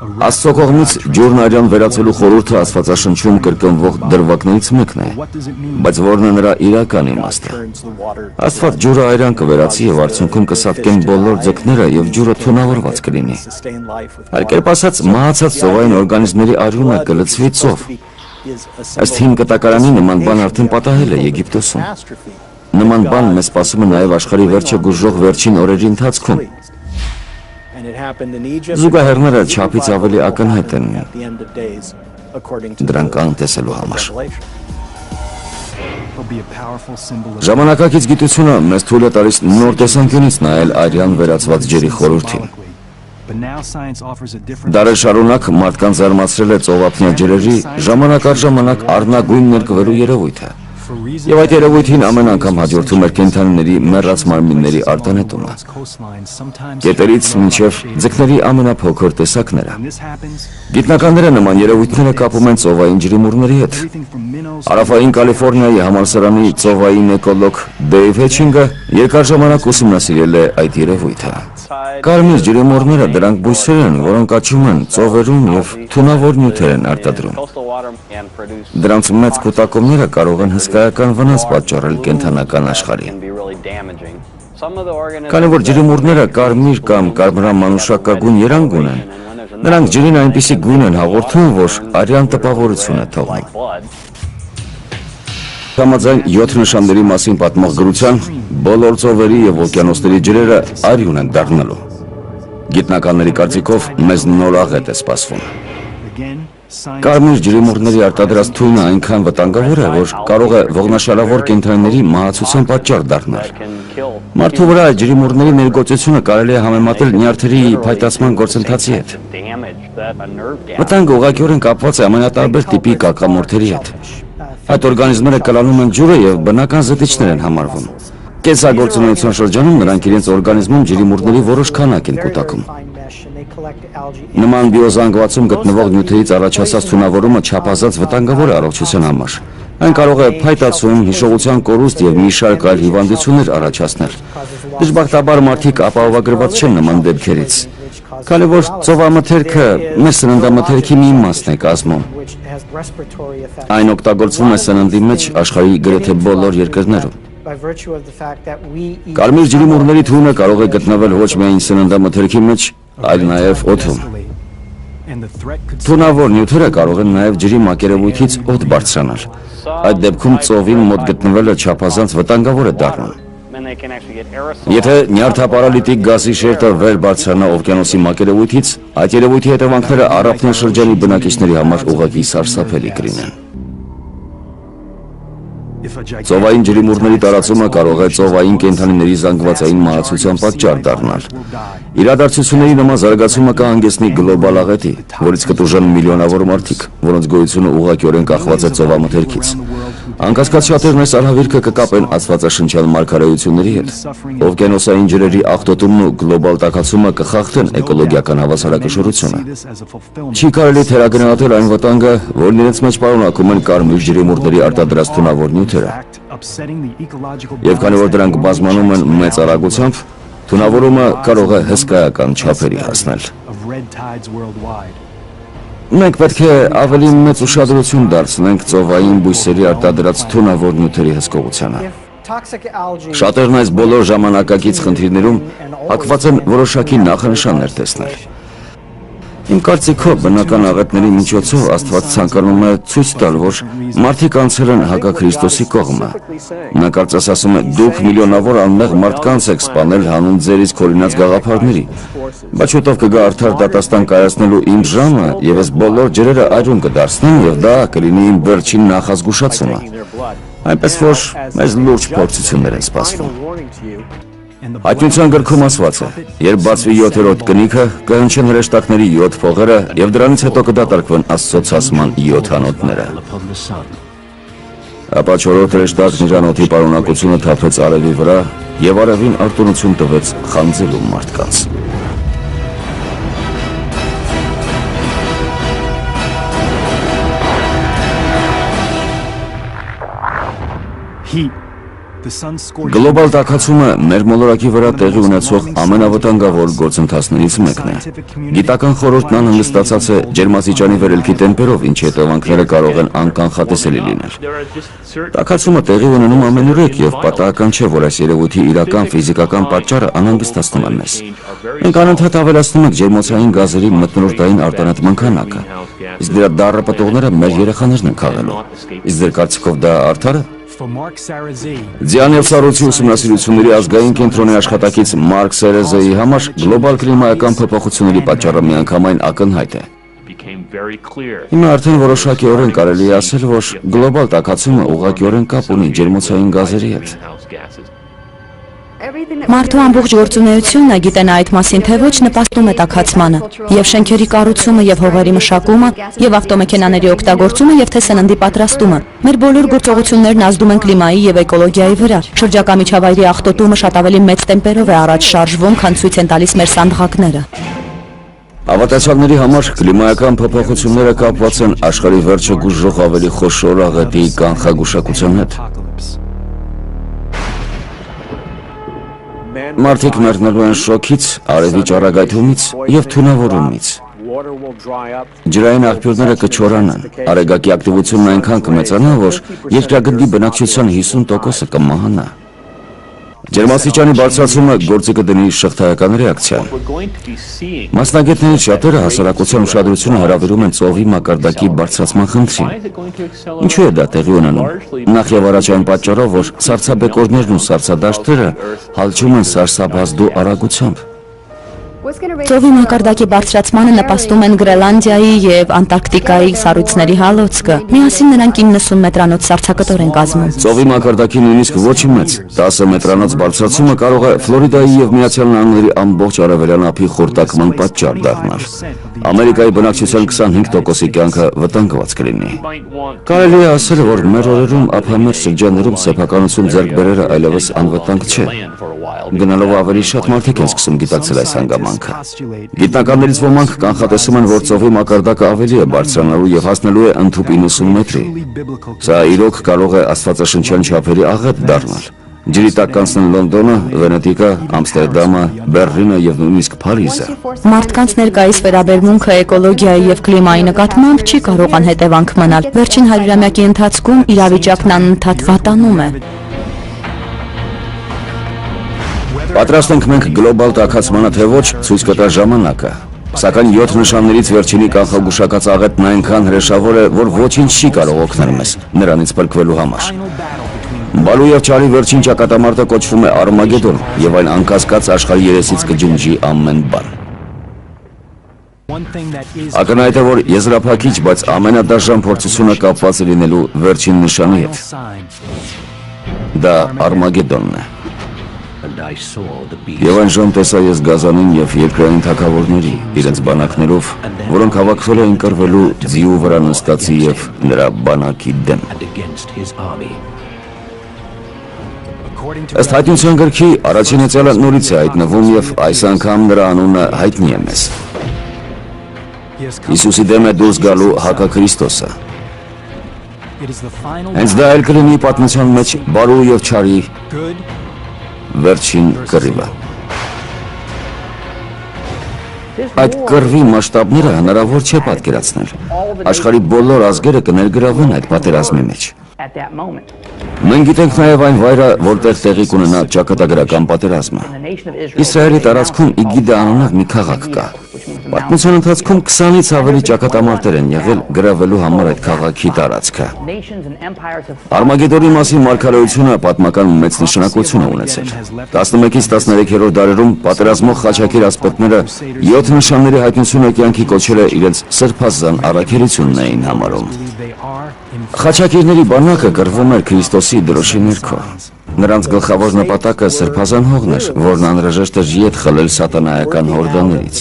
Աստծո կողմից ջուրն արյան վերածելու խորհուրդը Աստվածաշնչում կրկնվող դրվագներից մեկն է, բայց որն է նրա իրական իմաստը։ Աստված ջուրը արյան կվերածի եւ արդյունքում կսատկեն բոլոր ձկները եւ ջուրը թունավորված կլինի։ Այլ կերպ ասած, մահացած ծովային օրգանիզմների արյունը կլցվի ծով։ Ըստ հին կտակարանի նման բան արդեն պատահել է Եգիպտոսում։ Նման բան մեզ սպասում է նաեւ աշխարհի վերջը գուժող վերջին օրերի ընթացքում։ Զուգահեռները չափից ավելի ակնհայտ են դրանք անտեսելու համար։ Ժամանակակից գիտությունը մեզ թույլ է տալիս նոր տեսանկյունից նայել արյան վերածված ջերի խորհրդին։ Դարեր շարունակ մարդկանց զարմացրել է ծովափնյա ջրերի ժամանակ առ ժամանակ առնագույն ներկվելու երևույթը։ Եվ այդ երևույթին ամեն անգամ հաջորդում էր կենդանիների մեռած մարմինների արտանետումը։ Գետերից մինչև ձկների ամենափոքր տեսակները։ Գիտնականները նման երևույթները կապում են ծովային ջրիմուռների հետ։ Հարավային Կալիֆոռնիայի համալսարանի ծովային էկոլոգ Դեյվ Հեչինգը երկար ժամանակ ուսումնասիրել է այդ երևույթը։ Կարմիր ջրիմուռները դրանք բույսեր են, որոնք աճում են ծովերում եւ թունավոր նյութեր են արտադրում։ Դրանց մեծ կուտակումները կարող են հսկայական վնաս պատճառել կենդանական աշխարհին։ Քանի որ ջրիմուռները կարմիր կամ կարմրամանուշակագույն երանգ ունեն, նրանք ջրին այնպիսի գույն են հաղորդում, որ արյան տպավորություն է թողնում։ Համաձայն 7 նշանների մասին պատմող գրության, բոլոր ծովերի եւ օվկիանոսների ջրերը արյուն են դառնալու։ Գիտնականների կարծիքով մեզ նոր աղետ է սպասվում։ Կարմիր ջրիմուռների արտադրած թույնը այնքան վտանգավոր է, որ կարող է ողնաշարավոր կենդանիների մահացության պատճառ դառնալ։ Մարդու վրա ջրիմուռների ներգործությունը կարելի է համեմատել նյարդերի փայտացման գործընթացի հետ։ Վտանգը ուղղակիորեն կապված է ամենատարբեր տիպի կակամորթերի հետ։ Այդ օրգանիզմները կլանում են ջուրը եւ բնական զտիչներ են համարվում։ Կենսագործունեության շրջանում նրանք իրենց օրգանիզմում ջրիմուռների որոշ քանակ են կուտակում։ Նման բիոզանգվածում գտնվող նյութերից առաջացած թունավորումը չափազանց վտանգավոր է առողջության համար։ Այն կարող է փայտացում, հիշողության կորուստ եւ մի շարք այլ հիվանդություններ առաջացնել։ Դժբախտաբար մարդիկ ապահովագրված չեն նման դեպքերից։ Քանի որ ծովամթերքը մեր սննդամթերքի մի իմաստ է կազմում։ Այն օգտագործվում է սննդի մեջ աշխարհի գրեթե բոլոր երկրներում։ Կարմիր ջրիմուռների թույնը կարող է գտնվել ոչ միայն սննդամթերքի մեջ, այլ նաև օդում։ Թունավոր նյութերը կարող են նաև ջրի մակերևույթից օդ բարձրանալ։ Այդ դեպքում ծովին մոտ գտնվելը չափազանց վտանգավոր է դառնում։ Եթե նյարդապարալիտիկ գազի շերտը վեր բարձրանա օվկիանոսի մակերևույթից, այդ երևույթի հետևանքները առափնյա շրջանի բնակիչների համար ուղղակի սարսափելի կլինեն։ Ծովային ջրիմուռների տարածումը կարող է ծովային կենդանիների զանգվածային մահացության պատճառ դառնալ։ Իրադարձությունների նման զարգացումը կհանգեցնի գլոբալ աղետի, որից կտուժեն միլիոնավոր մարդիկ, որոնց գոյությունը ուղղակիորեն կախված է ծովամթերքից։ Անկասկած շատերն այս արհավիրքը կկապեն աստվածաշնչյան մարգարեությունների հետ։ Օվկիանոսային ջրերի աղտոտումն ու գլոբալ տաքացումը կխախտեն էկոլոգիական հավասարակշռությունը։ Չի կարելի թերագնահատել այն վտանգը, որն իրենց մեջ պարունակում են կարմիր ջրիմուռների արտադրած թունավոր նյութերը։ Եվ քանի որ դրանք բազմանում են մեծ արագությամբ, թունավորումը կարող է հսկայական չափերի հասնել։ Մենք պետք է ավելի մեծ ուշադրություն դարձնենք ծովային բույսերի արտադրած թունավոր նյութերի հսկողությանը։ Շատերն այս բոլոր ժամանակակից խնդիրներում հակված են որոշակի նախանշաններ տեսնել։ Իմ կարծիքով բնական աղետների միջոցով Աստված ցանկանում է ցույց տալ, որ մարդիկ անցել են հակաքրիստոսի կողմը։ Նա կարծես ասում է՝ դուք միլիոնավոր անմեղ մարդկանց եք սպանել հանուն ձերից քորինած գաղափարների։ Բայց շուտով կգա արդար դատաստան կայացնելու իմ ժամը եւ ես բոլոր ջրերը այրուն կդարձնեմ եւ դա կլինի իմ վերջին նախազգուշացումը։ Այնպես որ մեզ լուրջ փորձություններ են սպասվում։ Հայտնության գրքում ասված է. երբ բացվի 7-րդ կնիքը, կհնչեն հրեշտակների 7 փողերը եւ դրանից հետո կդատարկվեն Աստծո ցասման 7 անոթները։ Ապա 4-րդ հրեշտակն իր անոթի պարունակությունը թափեց արևի վրա եւ արևին արտոնություն տվեց խանձելու մարդկանց։ Գլոբալ տաքացումը մեր մոլորակի վրա տեղի ունեցող ամենավտանգավոր գործընթացներից մեկն է։ Գիտական խորհուրդն անհանգստացած է ջերմաստիճանի վերելքի տեմպերով, ինչի հետևանքները կարող են անկանխատեսելի լինել։ Տաքացումը տեղի ունենում ամենուրեք եւ պատահական չէ, որ այս երևույթի իրական ֆիզիկական պատճառը անհանգստացնում է մեզ։ Մենք անընդհատ ավելացնում ենք ջերմոցային գազերի մթնոլորտային արտանետման քանակը։ Իսկ դրա դառը պտուղները մեր երեխաներն են քաղելու։ Իսկ ձեր կարծիքով դա արդար է։ Ձյան և սառույցի ուսումնասիրությունների ազգային կենտրոնի աշխատակից Մարկ Սերեզեի համար գլոբալ կլիմայական փոփոխությունների պատճառը միանգամայն ակնհայտ է։ Հիմա արդեն որոշակիորեն կարելի է ասել, որ գլոբալ տաքացումը ուղղակիորեն կապ ունի ջերմոցային գազերի հետ։ Մարդու ամբողջ գործունեությունը, գիտենա այդ մասին թե ոչ, նպաստում է տաքացմանը, եւ շենքերի կառուցումը, եւ հողերի մշակումը, եւ ավտոմեքենաների օգտագործումը, եւ թե սննդի պատրաստումը։ Մեր բոլոր գործողություններն ազդում են կլիմայի եւ էկոլոգիայի վրա։ Շրջակա միջավայրի աղտոտումը շատ ավելի մեծ տեմպերով է առաջ շարժվում, քան ցույց են տալիս մեր սանդղակները։ Հավատացյալների համար կլիմայական փոփոխությունները կապված են աշխարհի վերջը գուժող ավելի խոշոր աղետի կանխագուշակության հետ։ Մարդիկ մեռնելու են շոքից, արևի ճառագայթումից եւ թունավորումից։ Ջրային աղբյուրները կչորանան, արեգակի ակտիվությունն այնքան կմեծանա, որ երկրագնդի բնակչության 50%-ը կմահանա։ Ջերմաստիճանի բարձրացումը գործի կդնի շղթայական ռեակցիա։ Մասնագետներից շատերը հասարակության ուշադրությունը հրավիրում են ծովի մակարդակի բարձրացման խնդրին։ Ինչու է դա տեղի ունենում։ Նախ եւ առաջ այն պատճառով, որ սառցաբեկորներն ու սառցադաշտերը հալչում են սարսափազդու արագությամբ։ Ծովի մակարդակի բարձրացմանը նպաստում են Գրենլանդիայի եւ Անտարկտիկայի սառույցների հալոցքը։ Միասին նրանք 90 մետրանոց սառցակտոր են կազմում։ Ծովի մակարդակի նույնիսկ ոչ մեծ 10 մետրանոց բարձրացումը կարող է Ֆլորիդայի եւ Միացյալ Նահանգների ամբողջ արևելյան ափի խորտակման պատճառ դառնալ։ Ամերիկայի բնակչության 25%-ի կյանքը վտանգված կլինի։ Կարելի է ասել, որ մեր օրերում ափամերձ շրջաններում սեփականություն ձեռք բերելը այլևս անվտանգ չէ։ Գնալով ավելի շատ մարդիկ են սկսում գիտակցել այս հանգամանքը։ Գիտնականներից ոմանք կանխատեսում են, որ ծովի մակարդակը ավելի է բարձրանալու եւ հասնելու է ընդհուպ 90 մետրի։ Սա իրոք կարող է աստվածաշնչյան չափերի աղետ դառնալ։ Ջրի տակ կանցնեն Լոնդոնը, Վենետիկը, Ամստերդամը, Բեռլինը եւ նույնիսկ Փարիզը։ Մարդկանց ներկայիս վերաբերմունքը էկոլոգիայի եւ կլիմայի նկատմամբ չի կարող անհետևանք մնալ։ Վերջին 100-ամյակի ընթացքում իրավիճակն անընդհատ վատանում է։ Պատրաստ ենք մենք գլոբալ տաքացմանը թե ոչ, ցույց կտա ժամանակը։ Սակայն 7 նշաններից վերջինի կանխագուշակած աղետն այնքան հրեշավոր է, որ ոչինչ չի կարող օգնել մեզ նրանից փրկվելու համար։ Բալու եւ Չարի վերջին ճակատամարտը կոչվում է Արմագեդոն եւ այն անկասկած աշխարհի երեսից կջնջի ամեն բան։ Ակնհայտ է, որ եզրափակիչ, բայց ամենադաժան փորձությունը կապված է լինելու վերջին նշանի հետ։ Դա Արմագեդոնն է։ Եվ այն ժամ տեսա ես Գազանին եւ երկրային թագավորների իրենց բանակներով, որոնք հավաքվել էին կռվելու ձիու վրա նստածի եւ նրա բանակի դեմ։ Ըստ հայտնության գրքի առաջին հեծյալը նորից է հայտնվում եւ այս անգամ նրա անունը հայտնի է մեզ։ Հիսուսի դեմ է դուրս գալու հակաքրիստոսը։ Հենց դա էլ կլինի պատմության մեջ Բարու եւ Չարի վերջին կռիվը։ Այդ կռվի մասշտաբները հնարավոր չէ պատկերացնել։ Աշխարհի բոլոր ազգերը կներգրավվեն այդ պատերազմի մեջ։ Մենք գիտենք նաև այն վայրը, որտեղ տեղի կունենա ճակատագրական պատերազմը։ Իսրայելի տարածքում Իգիդա անունով մի քաղաք կա։ Պատմության ընթացքում 20-ից ավելի ճակատամարտեր են եղել գրավելու համար այդ քաղաքի տարածքը։ Արմագեդոնի մասին մարգարեությունը պատմական մեծ նշանակություն է ունեցել։ 11-ից 13-րդ դարերում պատերազմող խաչակիր ասպետները 7 նշանների հայտնությունը կյանքի կոչել է իրենց սրբազան առաքելությունն էին համարում։ Խաչակիրների բանակը կռվում էր Քրիստոսի դրոշի ներքո։ Նրանց գլխավոր նպատակը սրբազան հողն էր, որն անհրաժեշտ էր ետ խլել սատանայական հորդաներից։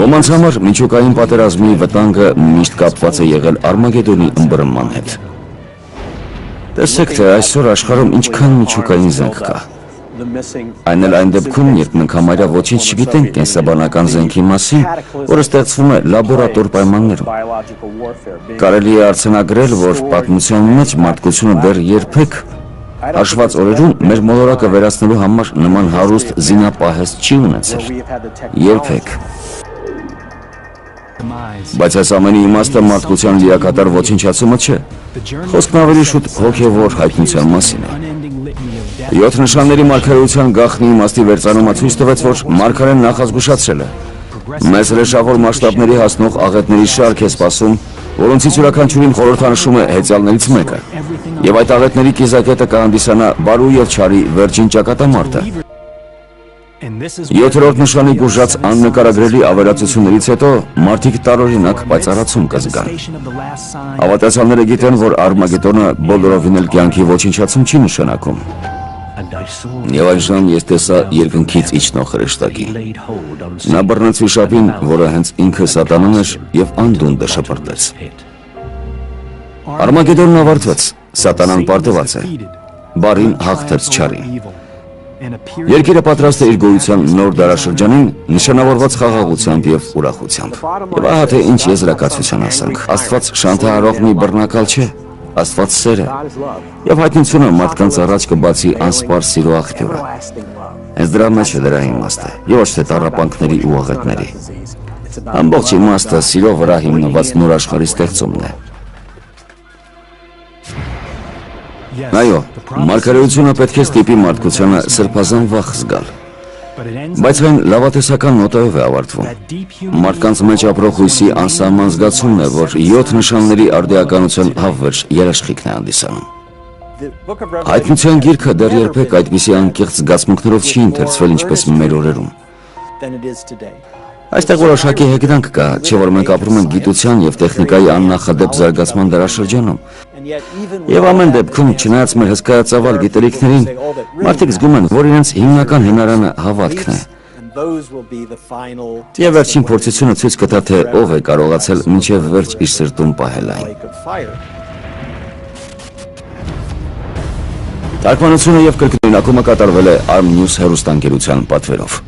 Ոմանց համար միջուկային պատերազմի վտանգը միշտ կապված է եղել Արմագեդոնի ըմբռնման հետ։ Տեսեք, թե այսօր աշխարհում ինչքան միջուկային զենք կա։ Այն էլ այն դեպքում, երբ մենք համարյա ոչինչ չգիտենք կենսաբանական զենքի մասին, որը ստեղծվում է լաբորատոր պայմաններում։ Կարելի է արձանագրել, որ պատմության մեջ մարդկությունը դեռ երբեք հաշված օրերում մեր մոլորակը վերացնելու համար նման հարուստ զինապահեստ չի ունեցել։ Երբեք։ Բայց այս ամենի իմաստը մարդկության լիակատար ոչնչացումը չէ։ Խոսքն ավելի շուտ հոգևոր հայտնության մասին է։ 7 նշանների մարգարեության գաղտնի իմաստի վերծանումը ցույց տվեց, որ մարգարեն նախազգուշացրել է. մեզ հրեշավոր մասշտաբների հասնող աղետների շարք է սպասում, որոնցից յուրաքանչյուրին խորհրդանշում է հեծյալներից մեկը, եւ այդ աղետների կիզակետը կհանդիսանա բարու եւ չարի վերջին ճակատամարտը։ 7-րդ նշանի գուժած աննկարագրելի ավերածություններից հետո մարդիկ տարօրինակ պայծառացում կզգան։ Հավատացյալները գիտեն, որ Արմագեդոնը բոլորովին էլ կյանքի ոչնչացում չի նշանակում։ Եվ այժմ ես տեսա երկնքից իջնող հրեշտակի։ Նա բռնեց վիշապին, որը հենց ինքը սատանան էր, եւ անդունդը շպրտեց։ Արմագեդոնն ավարտվեց, սատանան պարտված է, բարին հաղթեց չարին։ Երկիրը պատրաստ է իր գոյության նոր դարաշրջանին նշանավորված խաղաղությամբ եւ ուրախությամբ։ Եվ ահա թե ինչ եզրակացություն ասենք, Աստված շանթահարող մի բռնակալ չէ, Աստված սեր է, եւ հայտնությունը մարդկանց առաջ կբացի անսպար սիրո աղբյուրը։ Հենց դրա մեջ է դրա իմաստը, եւ ոչ թե տառապանքների ու աղետների։ Ամբողջ իմաստը սիրո վրա հիմնված նոր աշխարհի ստեղծումն է։ Այո, մարգարեությունը պետք է ստիպի մարդկությանը սրբազան վախ զգալ, բայց այն լավատեսական նոտայով է ավարտվում։ Մարդկանց մեջ ապրող հույսի անսահման զգացումն է, որ 7 նշանների արդիականության հավերժ երաշխիքն է հանդիսանում։ Հայտնության գիրքը դեռ երբեք այդպիսի անկեղծ զգացմունքներով չի ընթերցվել, ինչպես մեր օրերում։ Այստեղ որոշակի հեգնանք կա, չէ՞ որ մենք ապրում ենք գիտության եւ տեխնիկայի աննախադեպ զարգացման դարաշրջանում։ Եվ ամեն դեպքում, չնայած մեր հսկայածավալ գիտելիքներին, մարդիկ զգում են, որ իրենց հիմնական հնարանը հավատքն է։ Եվ վերջին փորձությունը ցույց կտա, թե ով է կարողացել մինչև վերջ իր սրտում պահել այն։ Թարգմանությունը եւ կրկնօրինակումը կատարվել է Arm News հեռուստաընկերության պատվերով։